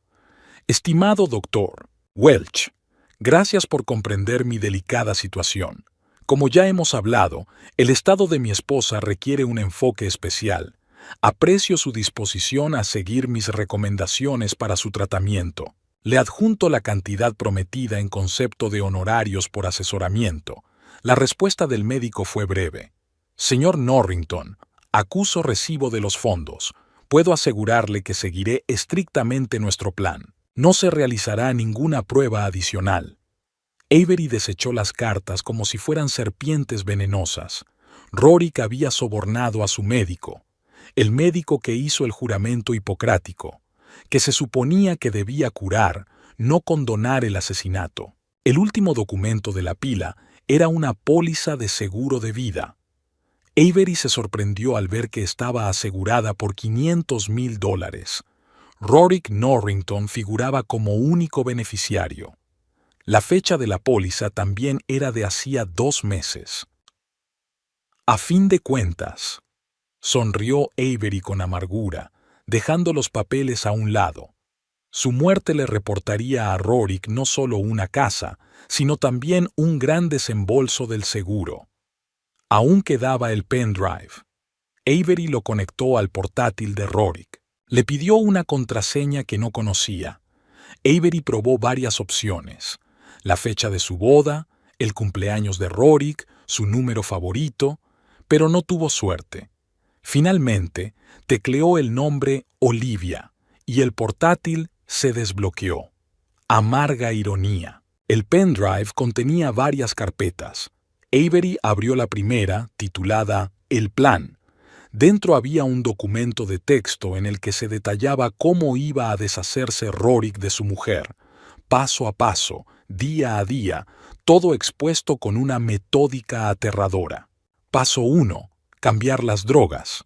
Estimado Dr. Welch, gracias por comprender mi delicada situación. Como ya hemos hablado, el estado de mi esposa requiere un enfoque especial. Aprecio su disposición a seguir mis recomendaciones para su tratamiento. Le adjunto la cantidad prometida en concepto de honorarios por asesoramiento. La respuesta del médico fue breve. Señor Norrington, acuso recibo de los fondos. Puedo asegurarle que seguiré estrictamente nuestro plan. No se realizará ninguna prueba adicional. Avery desechó las cartas como si fueran serpientes venenosas. Rorik había sobornado a su médico, el médico que hizo el juramento hipocrático. que se suponía que debía curar, no condonar el asesinato. El último documento de la pila era una póliza de seguro de vida. Avery se sorprendió al ver que estaba asegurada por $500,000. Rorick Norrington figuraba como único beneficiario. La fecha de la póliza también era de hacía 2 meses. A fin de cuentas, sonrió Avery con amargura, dejando los papeles a un lado. Su muerte le reportaría a Rorick no solo una casa, sino también un gran desembolso del seguro. Aún quedaba el pendrive. Avery lo conectó al portátil de Rorick. Le pidió una contraseña que no conocía. Avery probó varias opciones: la fecha de su boda, el cumpleaños de Rorick, su número favorito, pero no tuvo suerte. Finalmente, tecleó el nombre Olivia y el portátil se desbloqueó. Amarga ironía. El pendrive contenía varias carpetas. Avery abrió la primera, titulada El Plan. Dentro había un documento de texto en el que se detallaba cómo iba a deshacerse Rorick de su mujer, paso a paso, día a día, todo expuesto con una metódica aterradora. Paso 1. Cambiar las drogas.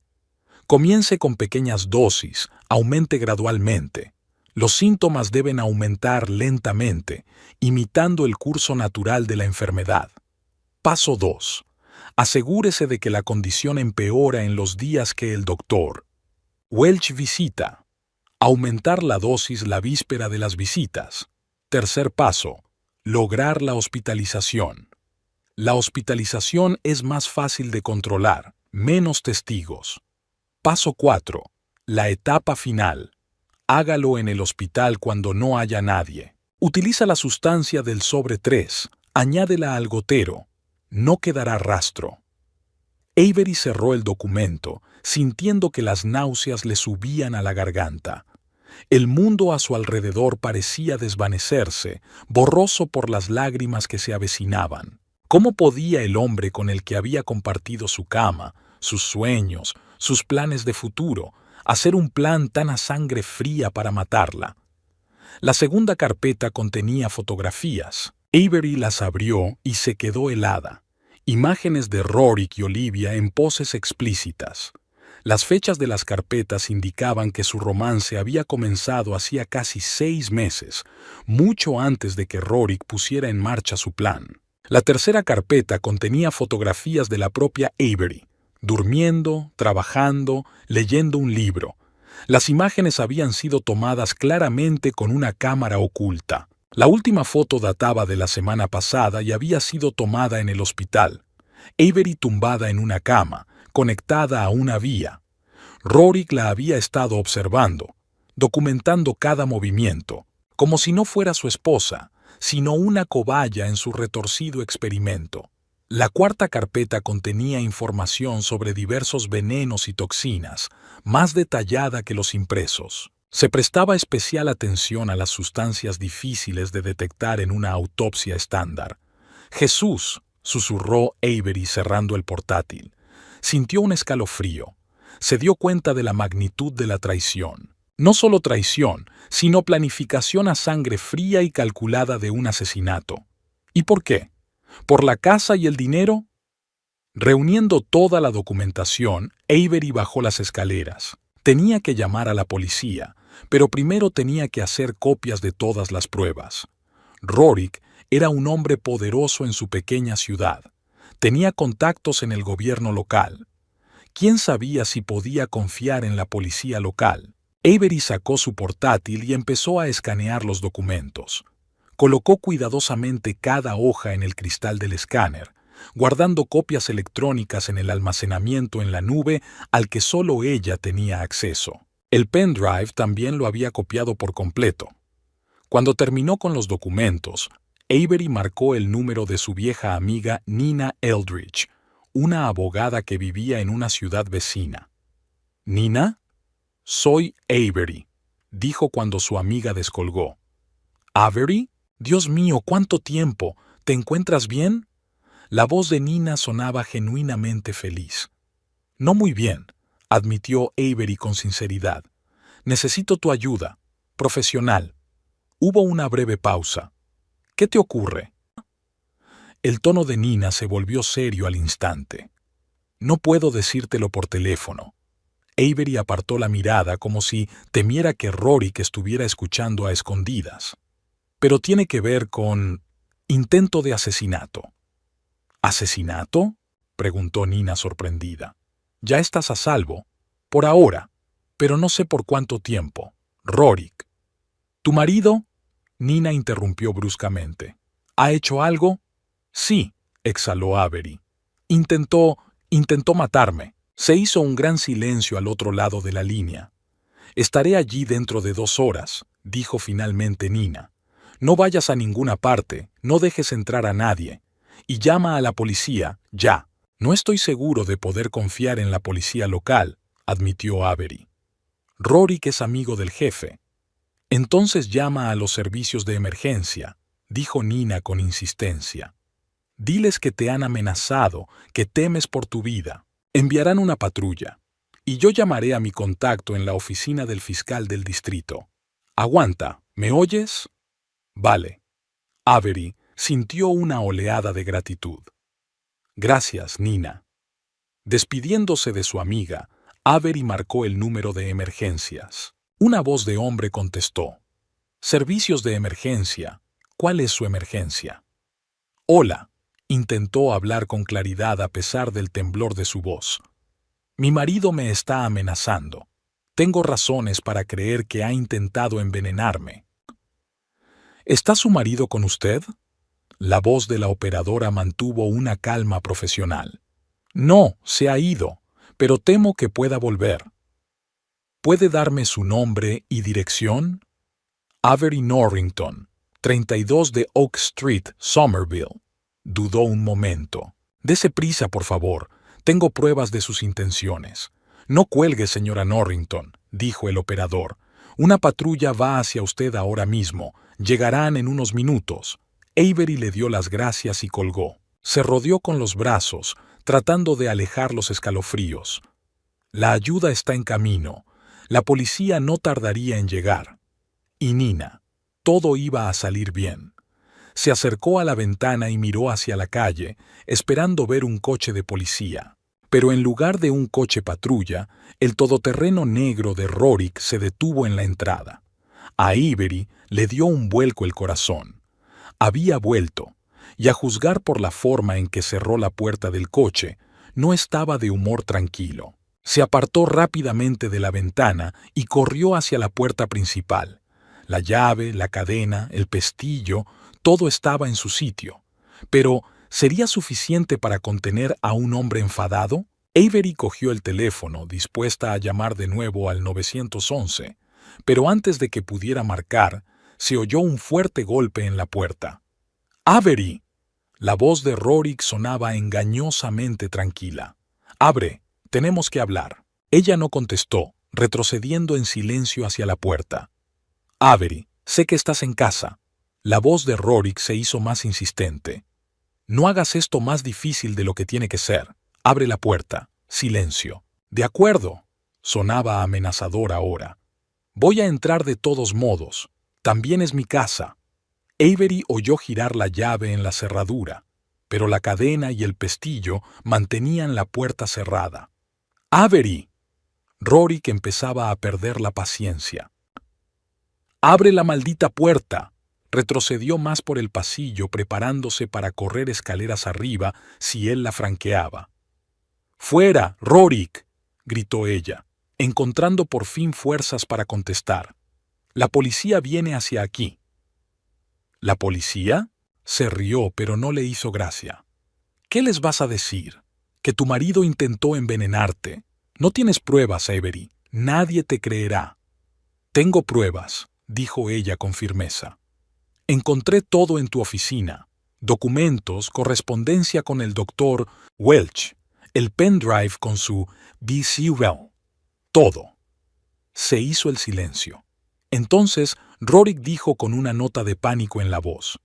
Comience con pequeñas dosis, aumente gradualmente. Los síntomas deben aumentar lentamente, imitando el curso natural de la enfermedad. Paso 2. Asegúrese de que la condición empeora en los días que el doctor Welch visita. Aumentar la dosis la víspera de las visitas. Tercer paso. Lograr la hospitalización. La hospitalización es más fácil de controlar, menos testigos. Paso 4. La etapa final. Hágalo en el hospital cuando no haya nadie. Utiliza la sustancia del sobre 3, añádela al gotero. No quedará rastro. Avery cerró el documento, sintiendo que las náuseas le subían a la garganta. El mundo a su alrededor parecía desvanecerse, borroso por las lágrimas que se avecinaban. ¿Cómo podía el hombre con el que había compartido su cama, sus sueños, sus planes de futuro, hacer un plan tan a sangre fría para matarla? La segunda carpeta contenía fotografías. Avery las abrió y se quedó helada. Imágenes de Rorick y Olivia en poses explícitas. Las fechas de las carpetas indicaban que su romance había comenzado hacía casi 6 meses, mucho antes de que Rorick pusiera en marcha su plan. La tercera carpeta contenía fotografías de la propia Avery, durmiendo, trabajando, leyendo un libro. Las imágenes habían sido tomadas claramente con una cámara oculta. La última foto databa de la semana pasada y había sido tomada en el hospital. Avery tumbada en una cama, conectada a una vía. Rorick la había estado observando, documentando cada movimiento, como si no fuera su esposa, sino una cobaya en su retorcido experimento. La cuarta carpeta contenía información sobre diversos venenos y toxinas, más detallada que los impresos. Se prestaba especial atención a las sustancias difíciles de detectar en una autopsia estándar. «Jesús», susurró Avery cerrando el portátil. Sintió un escalofrío. Se dio cuenta de la magnitud de la traición. No solo traición, sino planificación a sangre fría y calculada de un asesinato. ¿Y por qué? ¿Por la casa y el dinero? Reuniendo toda la documentación, Avery bajó las escaleras. Tenía que llamar a la policía, pero primero tenía que hacer copias de todas las pruebas. Rorick era un hombre poderoso en su pequeña ciudad. Tenía contactos en el gobierno local. ¿Quién sabía si podía confiar en la policía local? Avery sacó su portátil y empezó a escanear los documentos. Colocó cuidadosamente cada hoja en el cristal del escáner, guardando copias electrónicas en el almacenamiento en la nube al que solo ella tenía acceso. El pendrive también lo había copiado por completo. Cuando terminó con los documentos, Avery marcó el número de su vieja amiga Nina Eldridge, una abogada que vivía en una ciudad vecina. «¿Nina?» «Soy Avery», dijo cuando su amiga descolgó. «¿Avery? Dios mío, ¿cuánto tiempo? ¿Te encuentras bien?» La voz de Nina sonaba genuinamente feliz. «No muy bien», admitió Avery con sinceridad. «Necesito tu ayuda. Profesional. Hubo una breve pausa. ¿Qué te ocurre? El tono de Nina se volvió serio al instante. No puedo decírtelo por teléfono. Avery apartó la mirada como si temiera que Rorik estuviera escuchando a escondidas. Pero tiene que ver con intento de asesinato. ¿Asesinato?, preguntó Nina sorprendida. Ya estás a salvo. Por ahora. Pero no sé por cuánto tiempo. Rorik. ¿Tu marido? Nina interrumpió bruscamente. ¿Ha hecho algo? Sí, exhaló Avery. Intentó matarme. Se hizo un gran silencio al otro lado de la línea. Estaré allí dentro de 2 horas, dijo finalmente Nina. No vayas a ninguna parte, no dejes entrar a nadie. Y llama a la policía, ya. No estoy seguro de poder confiar en la policía local, admitió Avery. Rorik es amigo del jefe. Entonces llama a los servicios de emergencia, dijo Nina con insistencia. Diles que te han amenazado, que temes por tu vida. Enviarán una patrulla. Y yo llamaré a mi contacto en la oficina del fiscal del distrito. Aguanta, ¿me oyes? Vale. Avery sintió una oleada de gratitud. Gracias, Nina. Despidiéndose de su amiga, Avery marcó el número de emergencias. Una voz de hombre contestó. Servicios de emergencia. ¿Cuál es su emergencia? Hola. Intentó hablar con claridad a pesar del temblor de su voz. Mi marido me está amenazando. Tengo razones para creer que ha intentado envenenarme. ¿Está su marido con usted? La voz de la operadora mantuvo una calma profesional. No, se ha ido, pero temo que pueda volver. ¿Puede darme su nombre y dirección? Avery Norrington, 32 de Oak Street, Somerville. Dudó un momento. Dese prisa, por favor. Tengo pruebas de sus intenciones. No cuelgue, señora Norrington, dijo el operador. Una patrulla va hacia usted ahora mismo. Llegarán en unos minutos. Avery le dio las gracias y colgó. Se rodeó con los brazos, tratando de alejar los escalofríos. La ayuda está en camino. La policía no tardaría en llegar. Y Nina. Todo iba a salir bien. Se acercó a la ventana y miró hacia la calle, esperando ver un coche de policía. Pero en lugar de un coche patrulla, el todoterreno negro de Rorik se detuvo en la entrada. A Avery le dio un vuelco el corazón. Había vuelto, y a juzgar por la forma en que cerró la puerta del coche, no estaba de humor tranquilo. Se apartó rápidamente de la ventana y corrió hacia la puerta principal. La llave, la cadena, el pestillo, todo estaba en su sitio. Pero, ¿sería suficiente para contener a un hombre enfadado? Avery cogió el teléfono, dispuesta a llamar de nuevo al 911, pero antes de que pudiera marcar, se oyó un fuerte golpe en la puerta. ¡Avery! La voz de Rorik sonaba engañosamente tranquila. «Abre, tenemos que hablar». Ella no contestó, retrocediendo en silencio hacia la puerta. «Avery, sé que estás en casa». La voz de Rorik se hizo más insistente. «No hagas esto más difícil de lo que tiene que ser. Abre la puerta». Silencio. «De acuerdo», sonaba amenazador ahora. «Voy a entrar de todos modos. También es mi casa». Avery oyó girar la llave en la cerradura, pero la cadena y el pestillo mantenían la puerta cerrada. «¡Avery!». Rorik empezaba a perder la paciencia. «¡Abre la maldita puerta!». Retrocedió más por el pasillo preparándose para correr escaleras arriba si él la franqueaba. «¡Fuera, Rorik!», gritó ella, encontrando por fin fuerzas para contestar. «La policía viene hacia aquí». «¿La policía?». Se rió, pero no le hizo gracia. «¿Qué les vas a decir? Que tu marido intentó envenenarte. No tienes pruebas, Avery. Nadie te creerá». «Tengo pruebas», dijo ella con firmeza. «Encontré todo en tu oficina. Documentos, correspondencia con el doctor Welch, el pendrive con su BC-Well. Todo». Se hizo el silencio. Entonces, Rorik dijo con una nota de pánico en la voz.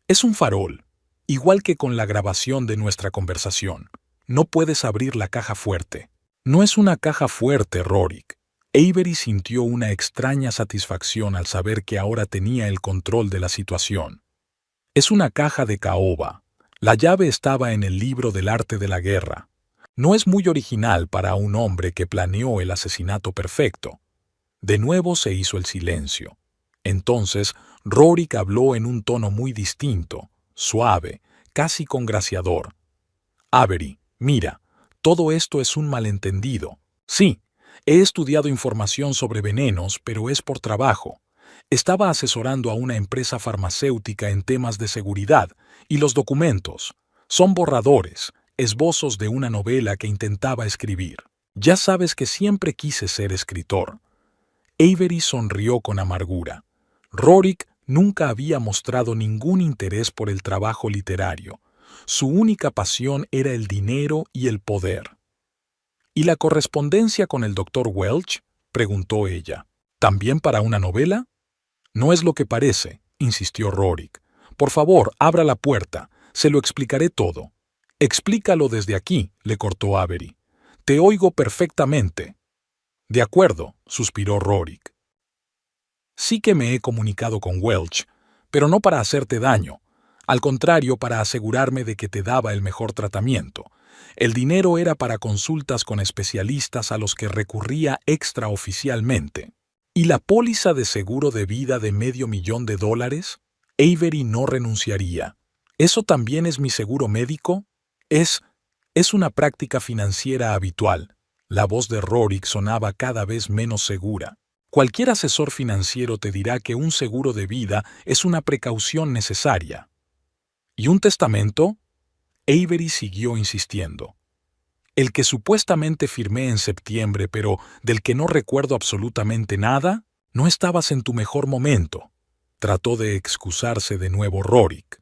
«Es un farol, igual que con la grabación de nuestra conversación. No puedes abrir la caja fuerte». «No es una caja fuerte, Rorik. Avery sintió una extraña satisfacción al saber que ahora tenía el control de la situación. Es una caja de caoba. La llave estaba en el libro del arte de la guerra. No es muy original para un hombre que planeó el asesinato perfecto. De nuevo se hizo el silencio. Entonces, Rorik habló en un tono muy distinto, suave, casi congraciador. Avery, mira, todo esto es un malentendido. Sí, he estudiado información sobre venenos, pero es por trabajo. Estaba asesorando a una empresa farmacéutica en temas de seguridad, y los documentos son borradores, esbozos de una novela que intentaba escribir. Ya sabes que siempre quise ser escritor. Avery sonrió con amargura. Rorik nunca había mostrado ningún interés por el trabajo literario. Su única pasión era el dinero y el poder. ¿Y la correspondencia con el Dr. Welch?, preguntó ella. ¿También para una novela? No es lo que parece, insistió Rorik. Por favor, abra la puerta. Se lo explicaré todo. Explícalo desde aquí, le cortó Avery. Te oigo perfectamente. De acuerdo, suspiró Rorik. Sí que me he comunicado con Welch, pero no para hacerte daño. Al contrario, para asegurarme de que te daba el mejor tratamiento. El dinero era para consultas con especialistas a los que recurría extraoficialmente. ¿Y la póliza de seguro de vida de $500,000? Avery no renunciaría. ¿Eso también es mi seguro médico? Es una práctica financiera habitual. La voz de Rorik sonaba cada vez menos segura. Cualquier asesor financiero te dirá que un seguro de vida es una precaución necesaria. ¿Y un testamento? Avery siguió insistiendo. El que supuestamente firmé en septiembre, pero del que no recuerdo absolutamente nada, no estabas en tu mejor momento. Trató de excusarse de nuevo Rorik.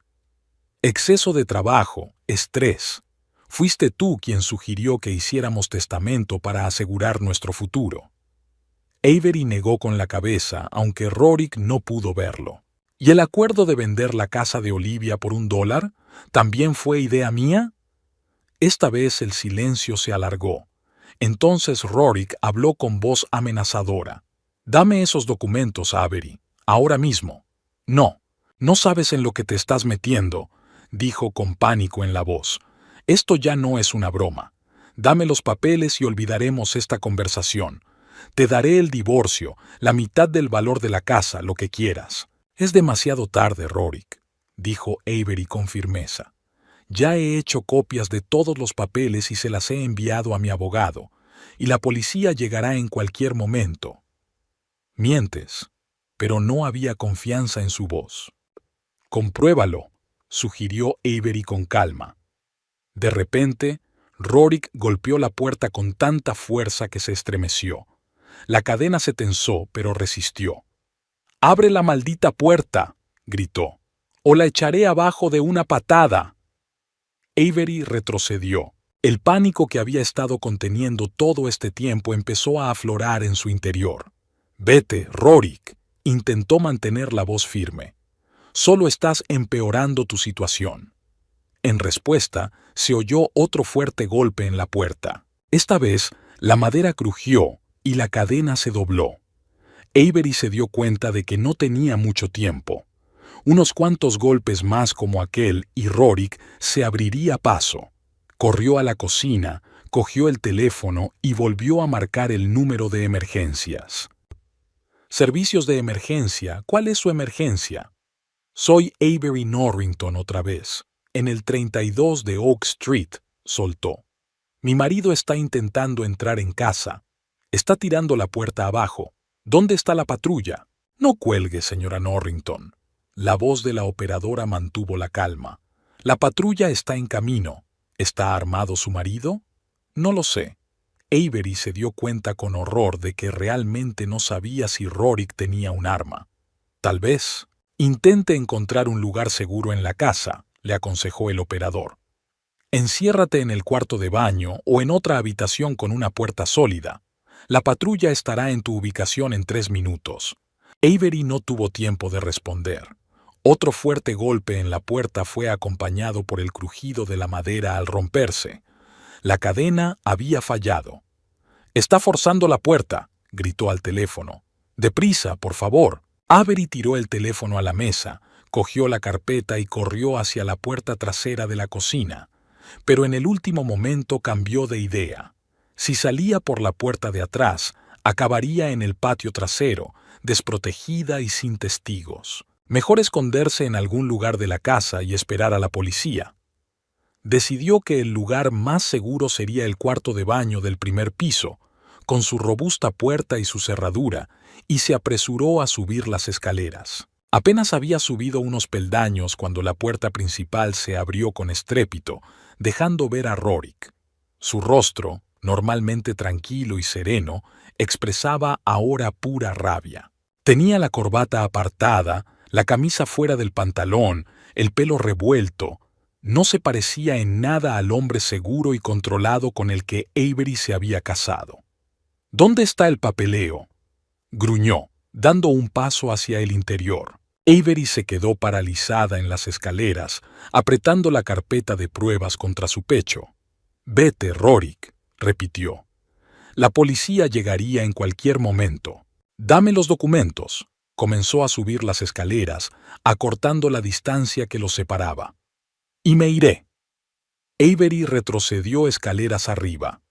Exceso de trabajo, estrés. Fuiste tú quien sugirió que hiciéramos testamento para asegurar nuestro futuro. Avery negó con la cabeza, aunque Rorik no pudo verlo. ¿Y el acuerdo de vender la casa de Olivia por $1 también fue idea mía? Esta vez el silencio se alargó. Entonces Rorik habló con voz amenazadora. «Dame esos documentos, Avery, ahora mismo». «No, no sabes en lo que te estás metiendo», dijo con pánico en la voz. «Esto ya no es una broma. Dame los papeles y olvidaremos esta conversación. Te daré el divorcio, la mitad del valor de la casa, lo que quieras». «Es demasiado tarde, Rorik», dijo Avery con firmeza. «Ya he hecho copias de todos los papeles y se las he enviado a mi abogado, y la policía llegará en cualquier momento». «Mientes», pero no había confianza en su voz. «Compruébalo», sugirió Avery con calma. De repente, Rorik golpeó la puerta con tanta fuerza que se estremeció. La cadena se tensó, pero resistió. «¡Abre la maldita puerta!», gritó, «o la echaré abajo de una patada». Avery retrocedió. El pánico que había estado conteniendo todo este tiempo empezó a aflorar en su interior. «Vete, Rorik», intentó mantener la voz firme. «Solo estás empeorando tu situación». En respuesta, se oyó otro fuerte golpe en la puerta. Esta vez, la madera crujió y la cadena se dobló. Avery se dio cuenta de que no tenía mucho tiempo. Unos cuantos golpes más como aquel y Rorik se abriría paso. Corrió a la cocina, cogió el teléfono y volvió a marcar el número de emergencias. «Servicios de emergencia, ¿cuál es su emergencia?» «Soy Avery Norrington otra vez, en el 32 de Oak Street», soltó. «Mi marido está intentando entrar en casa. Está tirando la puerta abajo. ¿Dónde está la patrulla?» «No cuelgue, señora Norrington». La voz de la operadora mantuvo la calma. «La patrulla está en camino. ¿Está armado su marido?» «No lo sé». Avery se dio cuenta con horror de que realmente no sabía si Rorik tenía un arma. «Tal vez. Intente encontrar un lugar seguro en la casa», le aconsejó el operador. «Enciérrate en el cuarto de baño o en otra habitación con una puerta sólida. La patrulla estará en tu ubicación en 3 minutos». Avery no tuvo tiempo de responder. Otro fuerte golpe en la puerta fue acompañado por el crujido de la madera al romperse. La cadena había fallado. «Está forzando la puerta», gritó al teléfono. «Deprisa, por favor». Avery tiró el teléfono a la mesa, cogió la carpeta y corrió hacia la puerta trasera de la cocina. Pero en el último momento cambió de idea. Si salía por la puerta de atrás, acabaría en el patio trasero, desprotegida y sin testigos. Mejor esconderse en algún lugar de la casa y esperar a la policía. Decidió que el lugar más seguro sería el cuarto de baño del primer piso, con su robusta puerta y su cerradura, y se apresuró a subir las escaleras. Apenas había subido unos peldaños cuando la puerta principal se abrió con estrépito, dejando ver a Rorik. Su rostro, normalmente tranquilo y sereno, expresaba ahora pura rabia. Tenía la corbata apartada, la camisa fuera del pantalón, el pelo revuelto. No se parecía en nada al hombre seguro y controlado con el que Avery se había casado. «¿Dónde está el papeleo?», gruñó, dando un paso hacia el interior. Avery se quedó paralizada en las escaleras, apretando la carpeta de pruebas contra su pecho. «Vete, Rorik», repitió. «La policía llegaría en cualquier momento». «Dame los documentos». Comenzó a subir las escaleras, acortando la distancia que los separaba. «Y me iré». Avery retrocedió escaleras arriba.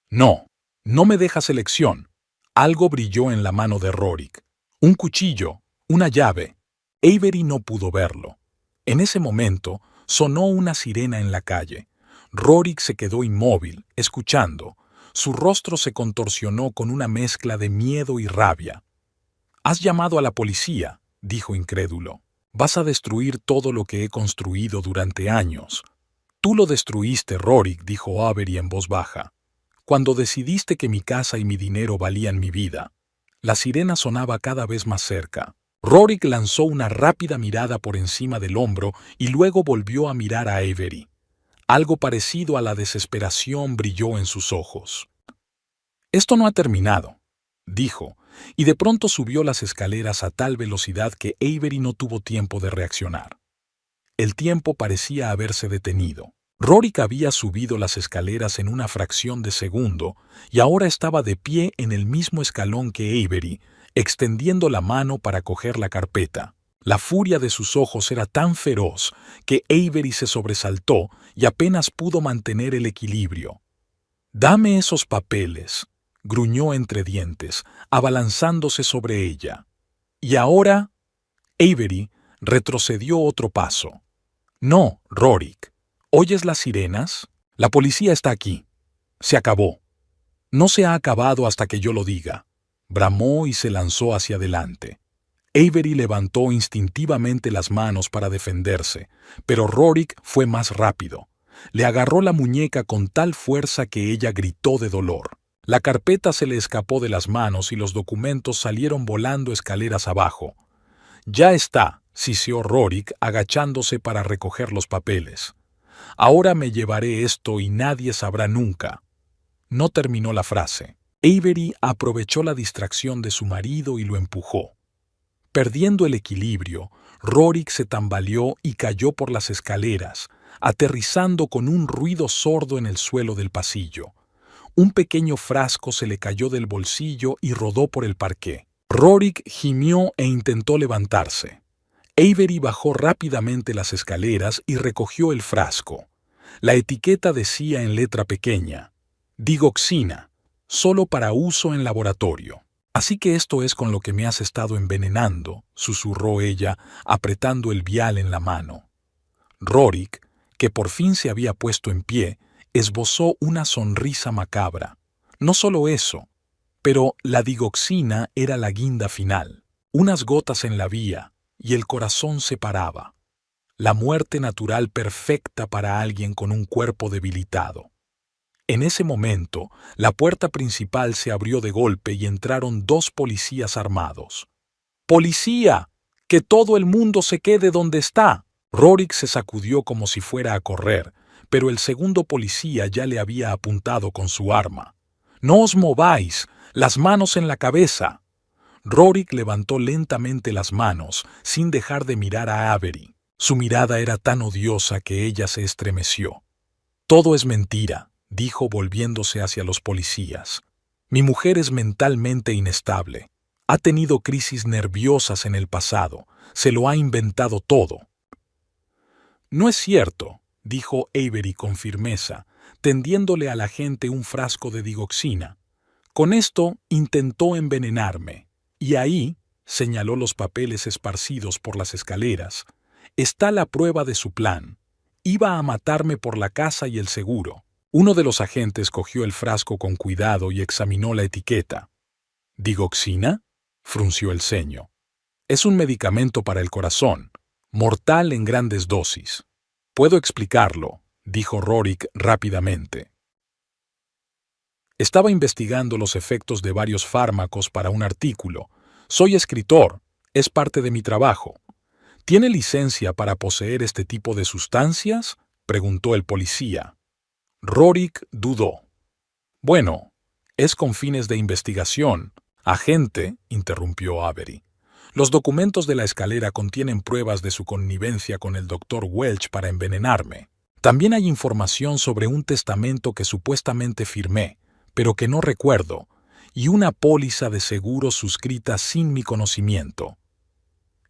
«No, no me dejas elección». Algo brilló en la mano de Rorik. Un cuchillo, una llave. Avery no pudo verlo. En ese momento sonó una sirena en la calle. Rorik se quedó inmóvil, escuchando. Su rostro se contorsionó con una mezcla de miedo y rabia. «Has llamado a la policía», dijo incrédulo. «Vas a destruir todo lo que he construido durante años». «Tú lo destruiste, Rorik», dijo Avery en voz baja. «Cuando decidiste que mi casa y mi dinero valían mi vida». La sirena sonaba cada vez más cerca. Rorik lanzó una rápida mirada por encima del hombro y luego volvió a mirar a Avery. Algo parecido a la desesperación brilló en sus ojos. «Esto no ha terminado», dijo, y de pronto subió las escaleras a tal velocidad que Avery no tuvo tiempo de reaccionar. El tiempo parecía haberse detenido. Rorik había subido las escaleras en una fracción de segundo y ahora estaba de pie en el mismo escalón que Avery, extendiendo la mano para coger la carpeta. La furia de sus ojos era tan feroz que Avery se sobresaltó y apenas pudo mantener el equilibrio. «Dame esos papeles», gruñó entre dientes, abalanzándose sobre ella. «¿Y ahora?» Avery retrocedió otro paso. «No, Rorik. ¿Oyes las sirenas? La policía está aquí. Se acabó». «No se ha acabado hasta que yo lo diga», bramó y se lanzó hacia adelante. Avery levantó instintivamente las manos para defenderse, pero Rorik fue más rápido. Le agarró la muñeca con tal fuerza que ella gritó de dolor. La carpeta se le escapó de las manos y los documentos salieron volando escaleras abajo. «Ya está», siseó Rorik agachándose para recoger los papeles. «Ahora me llevaré esto y nadie sabrá nunca». No terminó la frase. Avery aprovechó la distracción de su marido y lo empujó. Perdiendo el equilibrio, Rorik se tambaleó y cayó por las escaleras, aterrizando con un ruido sordo en el suelo del pasillo. Un pequeño frasco se le cayó del bolsillo y rodó por el parqué. Rorik gimió e intentó levantarse. Avery bajó rápidamente las escaleras y recogió el frasco. La etiqueta decía en letra pequeña: «Digoxina, solo para uso en laboratorio». «Así que esto es con lo que me has estado envenenando», susurró ella, apretando el vial en la mano. Rorik, que por fin se había puesto en pie, esbozó una sonrisa macabra. No solo eso, pero la digoxina era la guinda final. Unas gotas en la vía, y el corazón se paraba. La muerte natural perfecta para alguien con un cuerpo debilitado. En ese momento, la puerta principal se abrió de golpe y entraron 2 policías armados. «¡Policía! ¡Que todo el mundo se quede donde está!». Rorik se sacudió como si fuera a correr, pero el segundo policía ya le había apuntado con su arma. «¡No os mováis! ¡Las manos en la cabeza!». Rorik levantó lentamente las manos, sin dejar de mirar a Avery. Su mirada era tan odiosa que ella se estremeció. «Todo es mentira», dijo volviéndose hacia los policías. Mi mujer es mentalmente inestable. Ha tenido crisis nerviosas en el pasado. Se lo ha inventado todo. No es cierto, dijo Avery con firmeza, tendiéndole al agente un frasco de digoxina. Con esto intentó envenenarme. Y ahí, señaló los papeles esparcidos por las escaleras, está la prueba de su plan. Iba a matarme por la casa y el seguro. Uno de los agentes cogió el frasco con cuidado y examinó la etiqueta. ¿Digoxina?, frunció el ceño. Es un medicamento para el corazón, mortal en grandes dosis. Puedo explicarlo, dijo Rorik rápidamente. Estaba investigando los efectos de varios fármacos para un artículo. Soy escritor, es parte de mi trabajo. ¿Tiene licencia para poseer este tipo de sustancias?, preguntó el policía. Rorik dudó. Bueno, es con fines de investigación. Agente, interrumpió Avery. Los documentos de la escalera contienen pruebas de su connivencia con el Dr. Welch para envenenarme. También hay información sobre un testamento que supuestamente firmé, pero que no recuerdo, y una póliza de seguro suscrita sin mi conocimiento.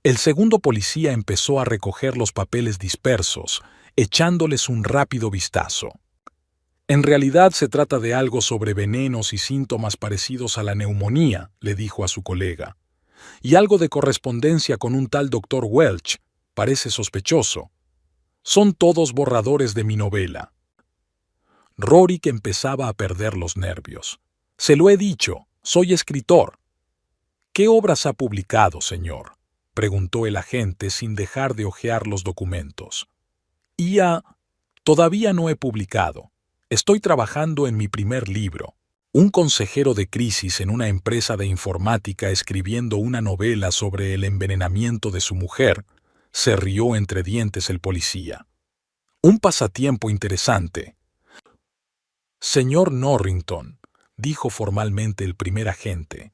El segundo policía empezó a recoger los papeles dispersos, echándoles un rápido vistazo. En realidad se trata de algo sobre venenos y síntomas parecidos a la neumonía, le dijo a su colega. Y algo de correspondencia con un tal Dr. Welch. Parece sospechoso. Son todos borradores de mi novela. Rorik empezaba a perder los nervios. Se lo he dicho, soy escritor. ¿Qué obras ha publicado, señor?, preguntó el agente sin dejar de hojear los documentos. Todavía no he publicado. Estoy trabajando en mi primer libro. Un consejero de crisis en una empresa de informática escribiendo una novela sobre el envenenamiento de su mujer, se rió entre dientes el policía. Un pasatiempo interesante. Señor Norrington, dijo formalmente el primer agente,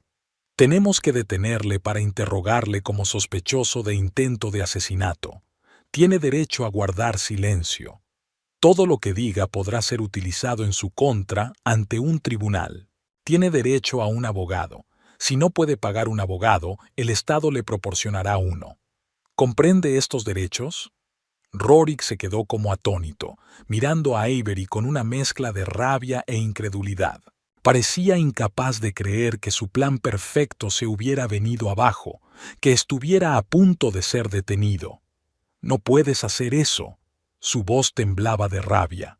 tenemos que detenerle para interrogarle como sospechoso de intento de asesinato. Tiene derecho a guardar silencio. Todo lo que diga podrá ser utilizado en su contra ante un tribunal. Tiene derecho a un abogado. Si no puede pagar un abogado, el Estado le proporcionará uno. ¿Comprende estos derechos? Rorik se quedó como atónito, mirando a Avery con una mezcla de rabia e incredulidad. Parecía incapaz de creer que su plan perfecto se hubiera venido abajo, que estuviera a punto de ser detenido. No puedes hacer eso. Su voz temblaba de rabia.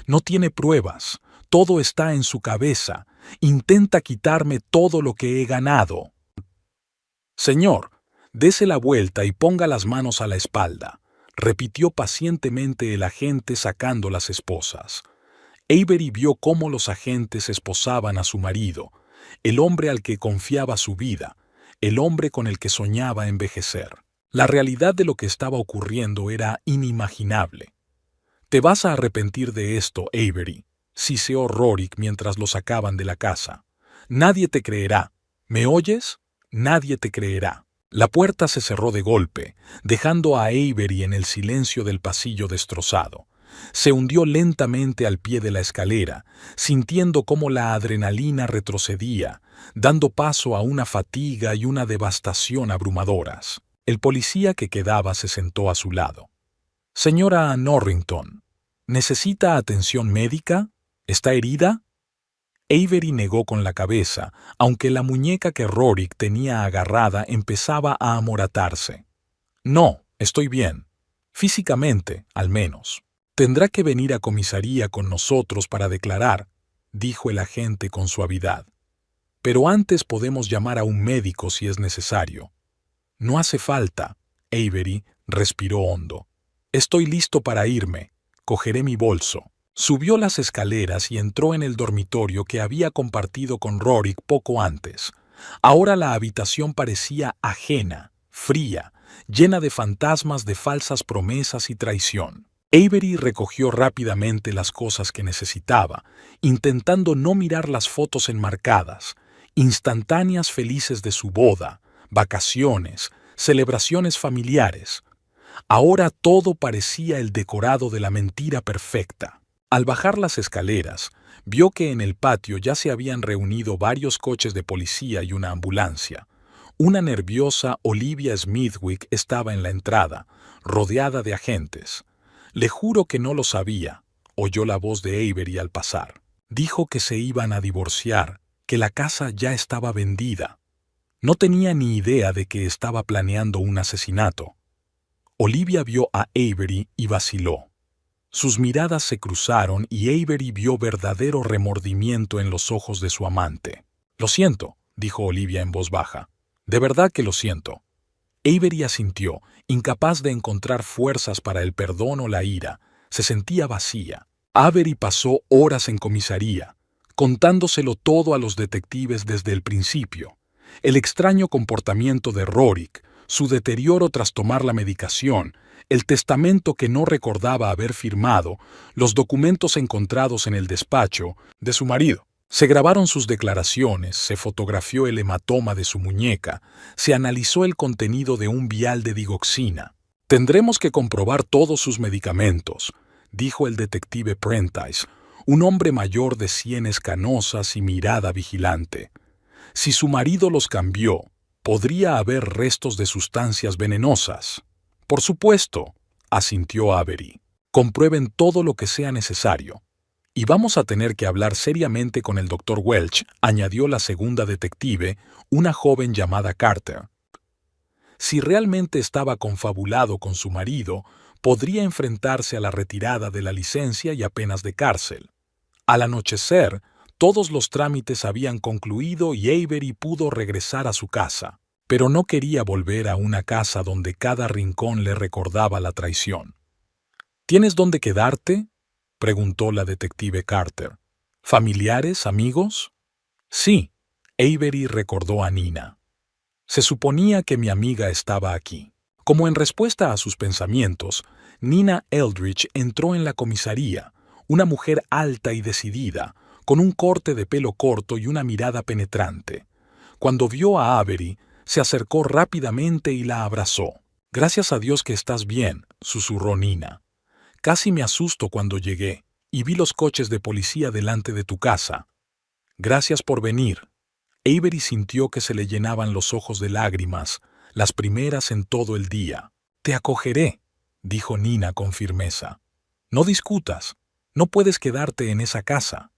No tiene pruebas. Todo está en su cabeza. Intenta quitarme todo lo que he ganado. Señor, dese la vuelta y ponga las manos a la espalda, repitió pacientemente el agente sacando las esposas. Avery vio cómo los agentes esposaban a su marido, el hombre al que confiaba su vida, el hombre con el que soñaba envejecer. La realidad de lo que estaba ocurriendo era inimaginable. «Te vas a arrepentir de esto, Avery», siseó Rorik mientras lo sacaban de la casa. «Nadie te creerá. ¿Me oyes? Nadie te creerá». La puerta se cerró de golpe, dejando a Avery en el silencio del pasillo destrozado. Se hundió lentamente al pie de la escalera, sintiendo cómo la adrenalina retrocedía, dando paso a una fatiga y una devastación abrumadoras. El policía que quedaba se sentó a su lado. «Señora Norrington, ¿necesita atención médica? ¿Está herida?» Avery negó con la cabeza, aunque la muñeca que Rorik tenía agarrada empezaba a amoratarse. «No, estoy bien. Físicamente, al menos. Tendrá que venir a comisaría con nosotros para declarar», dijo el agente con suavidad. «Pero antes podemos llamar a un médico si es necesario». «No hace falta». Avery respiró hondo. «Estoy listo para irme. Cogeré mi bolso». Subió las escaleras y entró en el dormitorio que había compartido con Rorik poco antes. Ahora la habitación parecía ajena, fría, llena de fantasmas de falsas promesas y traición. Avery recogió rápidamente las cosas que necesitaba, intentando no mirar las fotos enmarcadas, instantáneas felices de su boda, vacaciones, celebraciones familiares. Ahora todo parecía el decorado de la mentira perfecta. Al bajar las escaleras, vio que en el patio ya se habían reunido varios coches de policía y una ambulancia. Una nerviosa Olivia Smithwick estaba en la entrada, rodeada de agentes. «Le juro que no lo sabía», oyó la voz de Avery al pasar. Dijo que se iban a divorciar, que la casa ya estaba vendida. No tenía ni idea de que estaba planeando un asesinato. Olivia vio a Avery y vaciló. Sus miradas se cruzaron y Avery vio verdadero remordimiento en los ojos de su amante. «Lo siento», dijo Olivia en voz baja. «De verdad que lo siento». Avery asintió, incapaz de encontrar fuerzas para el perdón o la ira. Se sentía vacía. Avery pasó horas en comisaría, contándoselo todo a los detectives desde el principio. El extraño comportamiento de Rorik, su deterioro tras tomar la medicación, el testamento que no recordaba haber firmado, los documentos encontrados en el despacho de su marido. Se grabaron sus declaraciones, se fotografió el hematoma de su muñeca, se analizó el contenido de un vial de digoxina. «Tendremos que comprobar todos sus medicamentos», dijo el detective Prentice, un hombre mayor de sienes canosas y mirada vigilante. «Si su marido los cambió, podría haber restos de sustancias venenosas». «Por supuesto», asintió Avery. «Comprueben todo lo que sea necesario». «Y vamos a tener que hablar seriamente con el Dr. Welch», añadió la segunda detective, una joven llamada Carter. Si realmente estaba confabulado con su marido, podría enfrentarse a la retirada de la licencia y a penas de cárcel. Al anochecer, todos los trámites habían concluido y Avery pudo regresar a su casa, pero no quería volver a una casa donde cada rincón le recordaba la traición. «¿Tienes dónde quedarte?», preguntó la detective Carter. «¿Familiares, amigos?» «Sí», Avery recordó a Nina. «Se suponía que mi amiga estaba aquí». Como en respuesta a sus pensamientos, Nina Eldridge entró en la comisaría, una mujer alta y decidida, con un corte de pelo corto y una mirada penetrante. Cuando vio a Avery, se acercó rápidamente y la abrazó. «Gracias a Dios que estás bien», susurró Nina. «Casi me asusto cuando llegué y vi los coches de policía delante de tu casa». «Gracias por venir». Avery sintió que se le llenaban los ojos de lágrimas, las primeras en todo el día. «Te acogeré», dijo Nina con firmeza. «No discutas. No puedes quedarte en esa casa».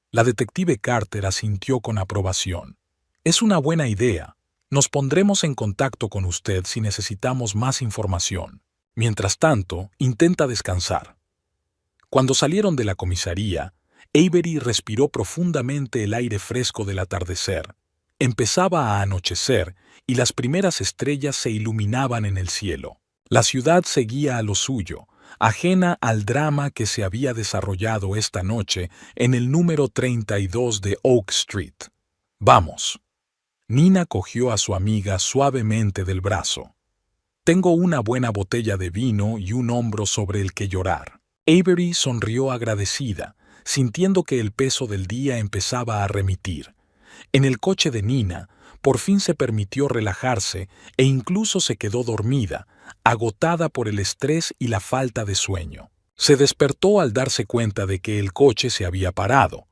La detective Carter asintió con aprobación. «Es una buena idea. Nos pondremos en contacto con usted si necesitamos más información. Mientras tanto, intenta descansar». Cuando salieron de la comisaría, Avery respiró profundamente el aire fresco del atardecer. Empezaba a anochecer y las primeras estrellas se iluminaban en el cielo. La ciudad seguía a lo suyo, ajena al drama que se había desarrollado esta noche en el número 32 de Oak Street. «Vamos». Nina cogió a su amiga suavemente del brazo. «Tengo una buena botella de vino y un hombro sobre el que llorar». Avery sonrió agradecida, sintiendo que el peso del día empezaba a remitir. En el coche de Nina, por fin se permitió relajarse e incluso se quedó dormida, agotada por el estrés y la falta de sueño. Se despertó al darse cuenta de que el coche se había parado.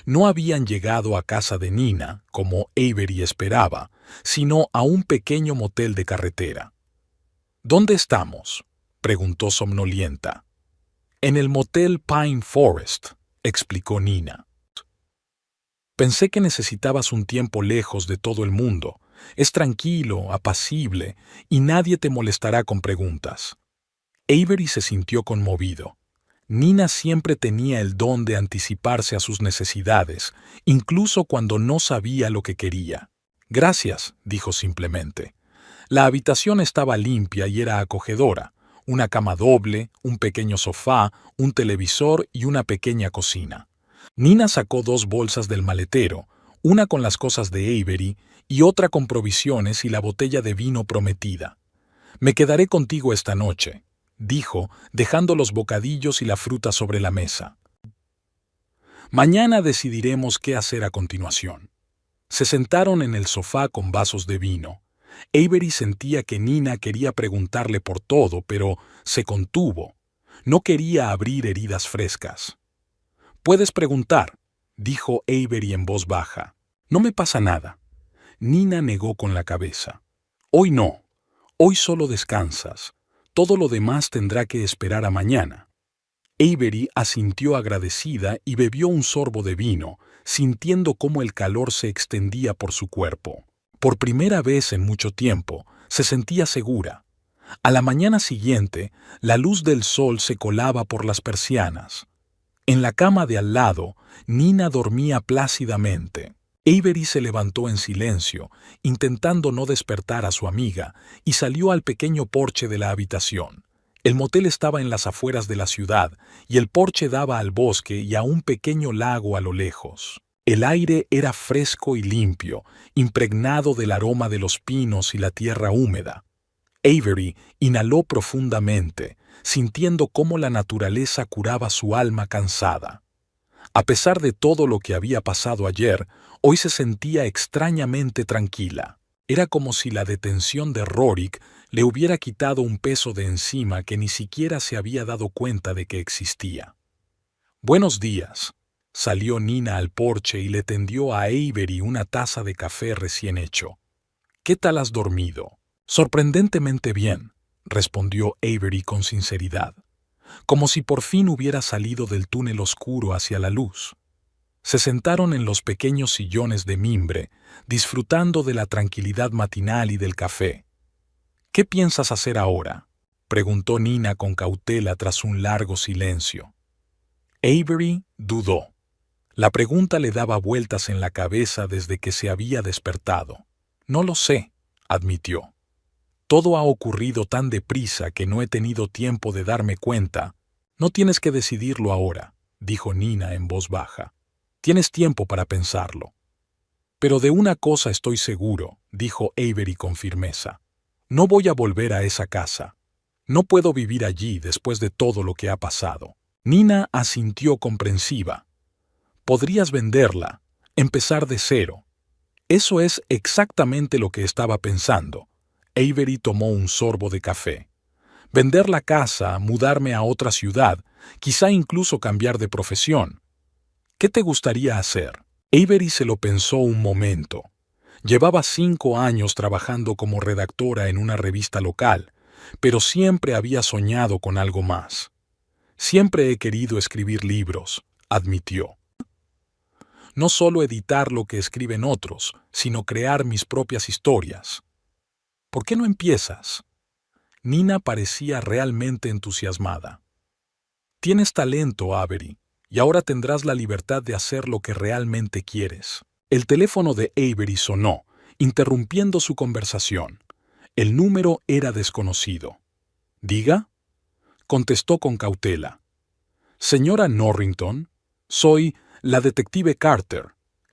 No habían llegado a casa de Nina, como Avery esperaba, sino a un pequeño motel de carretera. «¿Dónde estamos?», preguntó somnolienta. «En el motel Pine Forest», explicó Nina. «Pensé que necesitabas un tiempo lejos de todo el mundo. Es tranquilo, apacible, y nadie te molestará con preguntas». Avery se sintió conmovido. Nina siempre tenía el don de anticiparse a sus necesidades, incluso cuando no sabía lo que quería. «Gracias», dijo simplemente. La habitación estaba limpia y era acogedora. Una cama doble, un pequeño sofá, un televisor y una pequeña cocina. Nina sacó 2 bolsas del maletero, una con las cosas de Avery y otra con provisiones y la botella de vino prometida. «Me quedaré contigo esta noche», dijo, dejando los bocadillos y la fruta sobre la mesa. «Mañana decidiremos qué hacer a continuación». Se sentaron en el sofá con vasos de vino. Avery sentía que Nina quería preguntarle por todo, pero se contuvo. No quería abrir heridas frescas. «Puedes preguntar», dijo Avery en voz baja. «No me pasa nada». Nina negó con la cabeza. «Hoy no. Hoy solo descansas. Todo lo demás tendrá que esperar a mañana». Avery asintió agradecida y bebió un sorbo de vino, sintiendo cómo el calor se extendía por su cuerpo. Por primera vez en mucho tiempo, se sentía segura. A la mañana siguiente, la luz del sol se colaba por las persianas. En la cama de al lado, Nina dormía plácidamente. Avery se levantó en silencio, intentando no despertar a su amiga, y salió al pequeño porche de la habitación. El motel estaba en las afueras de la ciudad, y el porche daba al bosque y a un pequeño lago a lo lejos. El aire era fresco y limpio, impregnado del aroma de los pinos y la tierra húmeda. Avery inhaló profundamente, sintiendo cómo la naturaleza curaba su alma cansada. A pesar de todo lo que había pasado ayer, hoy se sentía extrañamente tranquila. Era como si la detención de Rorik le hubiera quitado un peso de encima que ni siquiera se había dado cuenta de que existía. «Buenos días», salió Nina al porche y le tendió a Avery una taza de café recién hecho. «¿Qué tal has dormido?» «Sorprendentemente bien», respondió Avery con sinceridad, como si por fin hubiera salido del túnel oscuro hacia la luz. Se sentaron en los pequeños sillones de mimbre, disfrutando de la tranquilidad matinal y del café. «¿Qué piensas hacer ahora?», preguntó Nina con cautela tras un largo silencio. Avery dudó. La pregunta le daba vueltas en la cabeza desde que se había despertado. «No lo sé», admitió. «Todo ha ocurrido tan deprisa que no he tenido tiempo de darme cuenta». «No tienes que decidirlo ahora», dijo Nina en voz baja. «Tienes tiempo para pensarlo». «Pero de una cosa estoy seguro», dijo Avery con firmeza. «No voy a volver a esa casa. No puedo vivir allí después de todo lo que ha pasado». Nina asintió comprensiva. «Podrías venderla, empezar de cero». Eso es exactamente lo que estaba pensando. Avery tomó un sorbo de café. «Vender la casa, mudarme a otra ciudad, quizá incluso cambiar de profesión. ¿Qué te gustaría hacer?» Avery se lo pensó un momento. Llevaba 5 años trabajando como redactora en una revista local, pero siempre había soñado con algo más. «Siempre he querido escribir libros», admitió. «No solo editar lo que escriben otros, sino crear mis propias historias». «¿Por qué no empiezas?» Nina parecía realmente entusiasmada. «Tienes talento, Avery, y ahora tendrás la libertad de hacer lo que realmente quieres». El teléfono de Avery sonó, interrumpiendo su conversación. El número era desconocido. «¿Diga?», contestó con cautela. «Señora Norrington, soy la detective Carter»,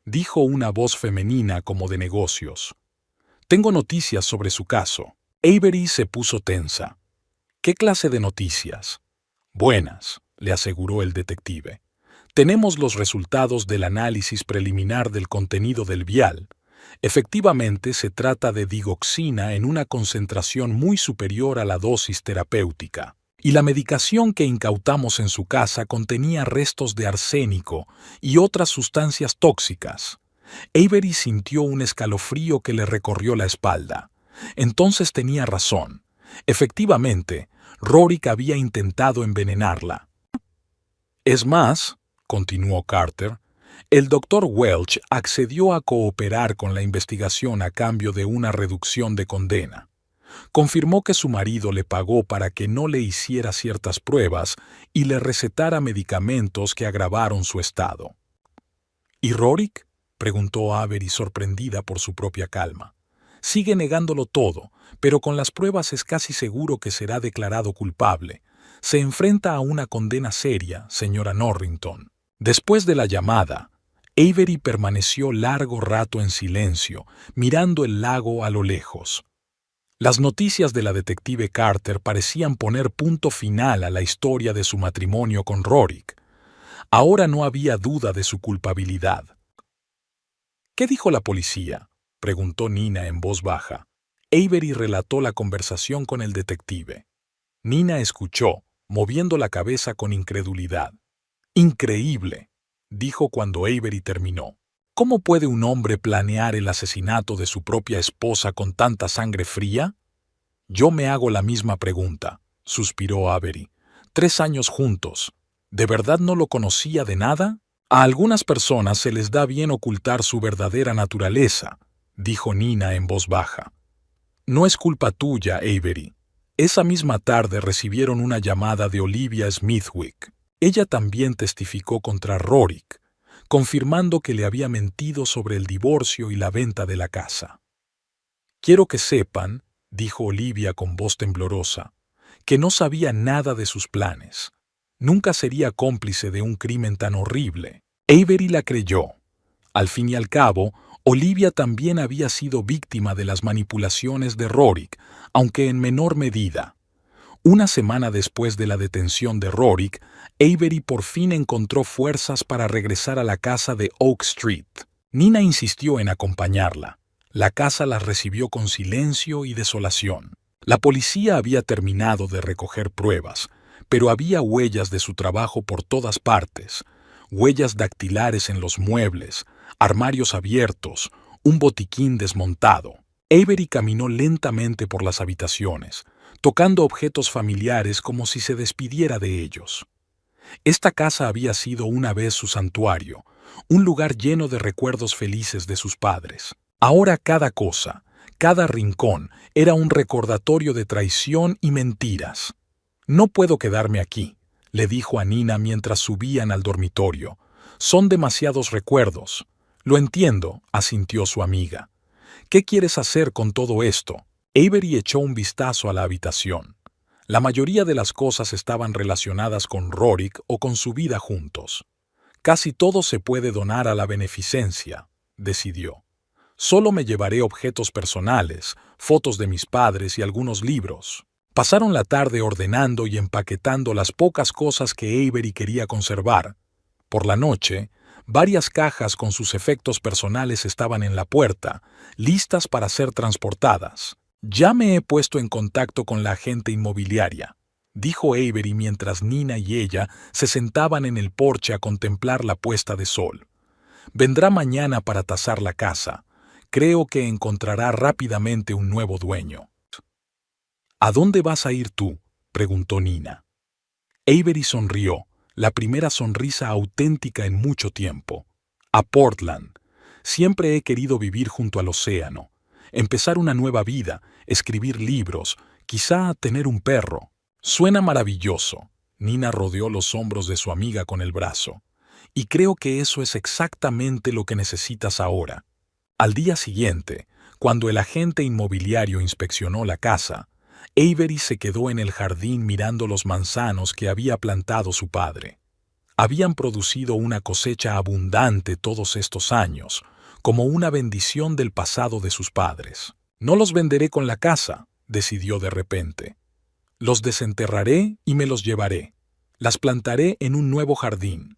dijo una voz femenina como de negocios. «Tengo noticias sobre su caso». Avery se puso tensa. «¿Qué clase de noticias?» «Buenas», le aseguró el detective. «Tenemos los resultados del análisis preliminar del contenido del vial. Efectivamente, se trata de digoxina en una concentración muy superior a la dosis terapéutica. Y la medicación que incautamos en su casa contenía restos de arsénico y otras sustancias tóxicas». Avery sintió un escalofrío que le recorrió la espalda. Entonces tenía razón. Efectivamente, Rorik había intentado envenenarla. «Es más», continuó Carter, «el Dr. Welch accedió a cooperar con la investigación a cambio de una reducción de condena. Confirmó que su marido le pagó para que no le hiciera ciertas pruebas y le recetara medicamentos que agravaron su estado». «¿Y Rorik?», preguntó Avery sorprendida por su propia calma. «Sigue negándolo todo, pero con las pruebas es casi seguro que será declarado culpable. Se enfrenta a una condena seria, señora Norrington». Después de la llamada, Avery permaneció largo rato en silencio, mirando el lago a lo lejos. Las noticias de la detective Carter parecían poner punto final a la historia de su matrimonio con Rorik. Ahora no había duda de su culpabilidad. «¿Qué dijo la policía?», preguntó Nina en voz baja. Avery relató la conversación con el detective. Nina escuchó, moviendo la cabeza con incredulidad. «Increíble», dijo cuando Avery terminó. «¿Cómo puede un hombre planear el asesinato de su propia esposa con tanta sangre fría?» «Yo me hago la misma pregunta», suspiró Avery. «3 años juntos. ¿De verdad no lo conocía de nada?» «A algunas personas se les da bien ocultar su verdadera naturaleza», dijo Nina en voz baja. «No es culpa tuya, Avery». Esa misma tarde recibieron una llamada de Olivia Smithwick. Ella también testificó contra Rorik, confirmando que le había mentido sobre el divorcio y la venta de la casa. «Quiero que sepan», dijo Olivia con voz temblorosa, «que no sabía nada de sus planes. Nunca sería cómplice de un crimen tan horrible». Avery la creyó. Al fin y al cabo, Olivia también había sido víctima de las manipulaciones de Rorik, aunque en menor medida. Una semana después de la detención de Rorik, Avery por fin encontró fuerzas para regresar a la casa de Oak Street. Nina insistió en acompañarla. La casa las recibió con silencio y desolación. La policía había terminado de recoger pruebas, pero había huellas de su trabajo por todas partes, huellas dactilares en los muebles, armarios abiertos, un botiquín desmontado. Avery caminó lentamente por las habitaciones, tocando objetos familiares como si se despidiera de ellos. Esta casa había sido una vez su santuario, un lugar lleno de recuerdos felices de sus padres. Ahora cada cosa, cada rincón, era un recordatorio de traición y mentiras. «No puedo quedarme aquí», le dijo a Nina mientras subían al dormitorio. «Son demasiados recuerdos». «Lo entiendo», asintió su amiga. «¿Qué quieres hacer con todo esto?» Avery echó un vistazo a la habitación. La mayoría de las cosas estaban relacionadas con Rorik o con su vida juntos. «Casi todo se puede donar a la beneficencia», decidió. «Solo me llevaré objetos personales, fotos de mis padres y algunos libros». Pasaron la tarde ordenando y empaquetando las pocas cosas que Avery quería conservar. Por la noche, varias cajas con sus efectos personales estaban en la puerta, listas para ser transportadas. «Ya me he puesto en contacto con la agente inmobiliaria», dijo Avery mientras Nina y ella se sentaban en el porche a contemplar la puesta de sol. «Vendrá mañana para tasar la casa. Creo que encontrará rápidamente un nuevo dueño». «¿A dónde vas a ir tú?», preguntó Nina. Avery sonrió, la primera sonrisa auténtica en mucho tiempo. «A Portland. Siempre he querido vivir junto al océano. Empezar una nueva vida, escribir libros, quizá tener un perro». «Suena maravilloso». Nina rodeó los hombros de su amiga con el brazo. «Y creo que eso es exactamente lo que necesitas ahora». Al día siguiente, cuando el agente inmobiliario inspeccionó la casa, Avery se quedó en el jardín mirando los manzanos que había plantado su padre. Habían producido una cosecha abundante todos estos años, como una bendición del pasado de sus padres. «No los venderé con la casa», decidió de repente. «Los desenterraré y me los llevaré. Las plantaré en un nuevo jardín».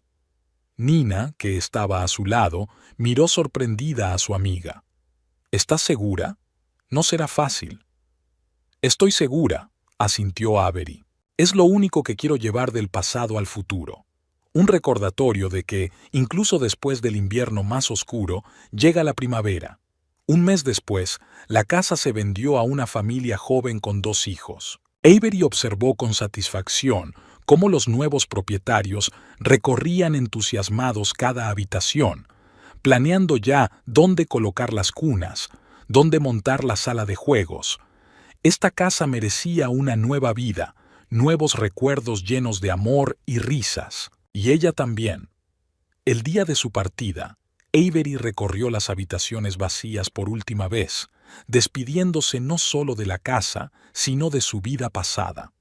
Nina, que estaba a su lado, miró sorprendida a su amiga. «¿Estás segura? No será fácil». «Estoy segura», asintió Avery. «Es lo único que quiero llevar del pasado al futuro. Un recordatorio de que, incluso después del invierno más oscuro, llega la primavera». Un mes después, la casa se vendió a una familia joven con 2 hijos. Avery observó con satisfacción cómo los nuevos propietarios recorrían entusiasmados cada habitación, planeando ya dónde colocar las cunas, dónde montar la sala de juegos. Esta casa merecía una nueva vida, nuevos recuerdos llenos de amor y risas. Y ella también. El día de su partida, Avery recorrió las habitaciones vacías por última vez, despidiéndose no solo de la casa, sino de su vida pasada.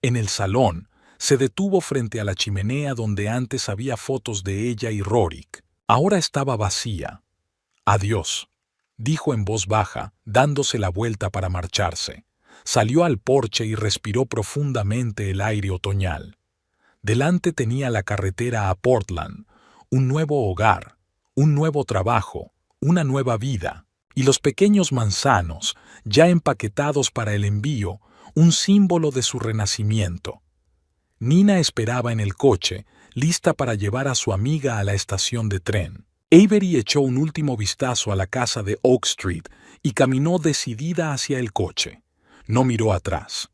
En el salón, se detuvo frente a la chimenea donde antes había fotos de ella y Rorik. Ahora estaba vacía. «Adiós», dijo en voz baja, dándose la vuelta para marcharse. Salió al porche y respiró profundamente el aire otoñal. Delante tenía la carretera a Portland, un nuevo hogar, un nuevo trabajo, una nueva vida, y los pequeños manzanos, ya empaquetados para el envío, un símbolo de su renacimiento. Nina esperaba en el coche, lista para llevar a su amiga a la estación de tren. Avery echó un último vistazo a la casa de Oak Street y caminó decidida hacia el coche. No miró atrás.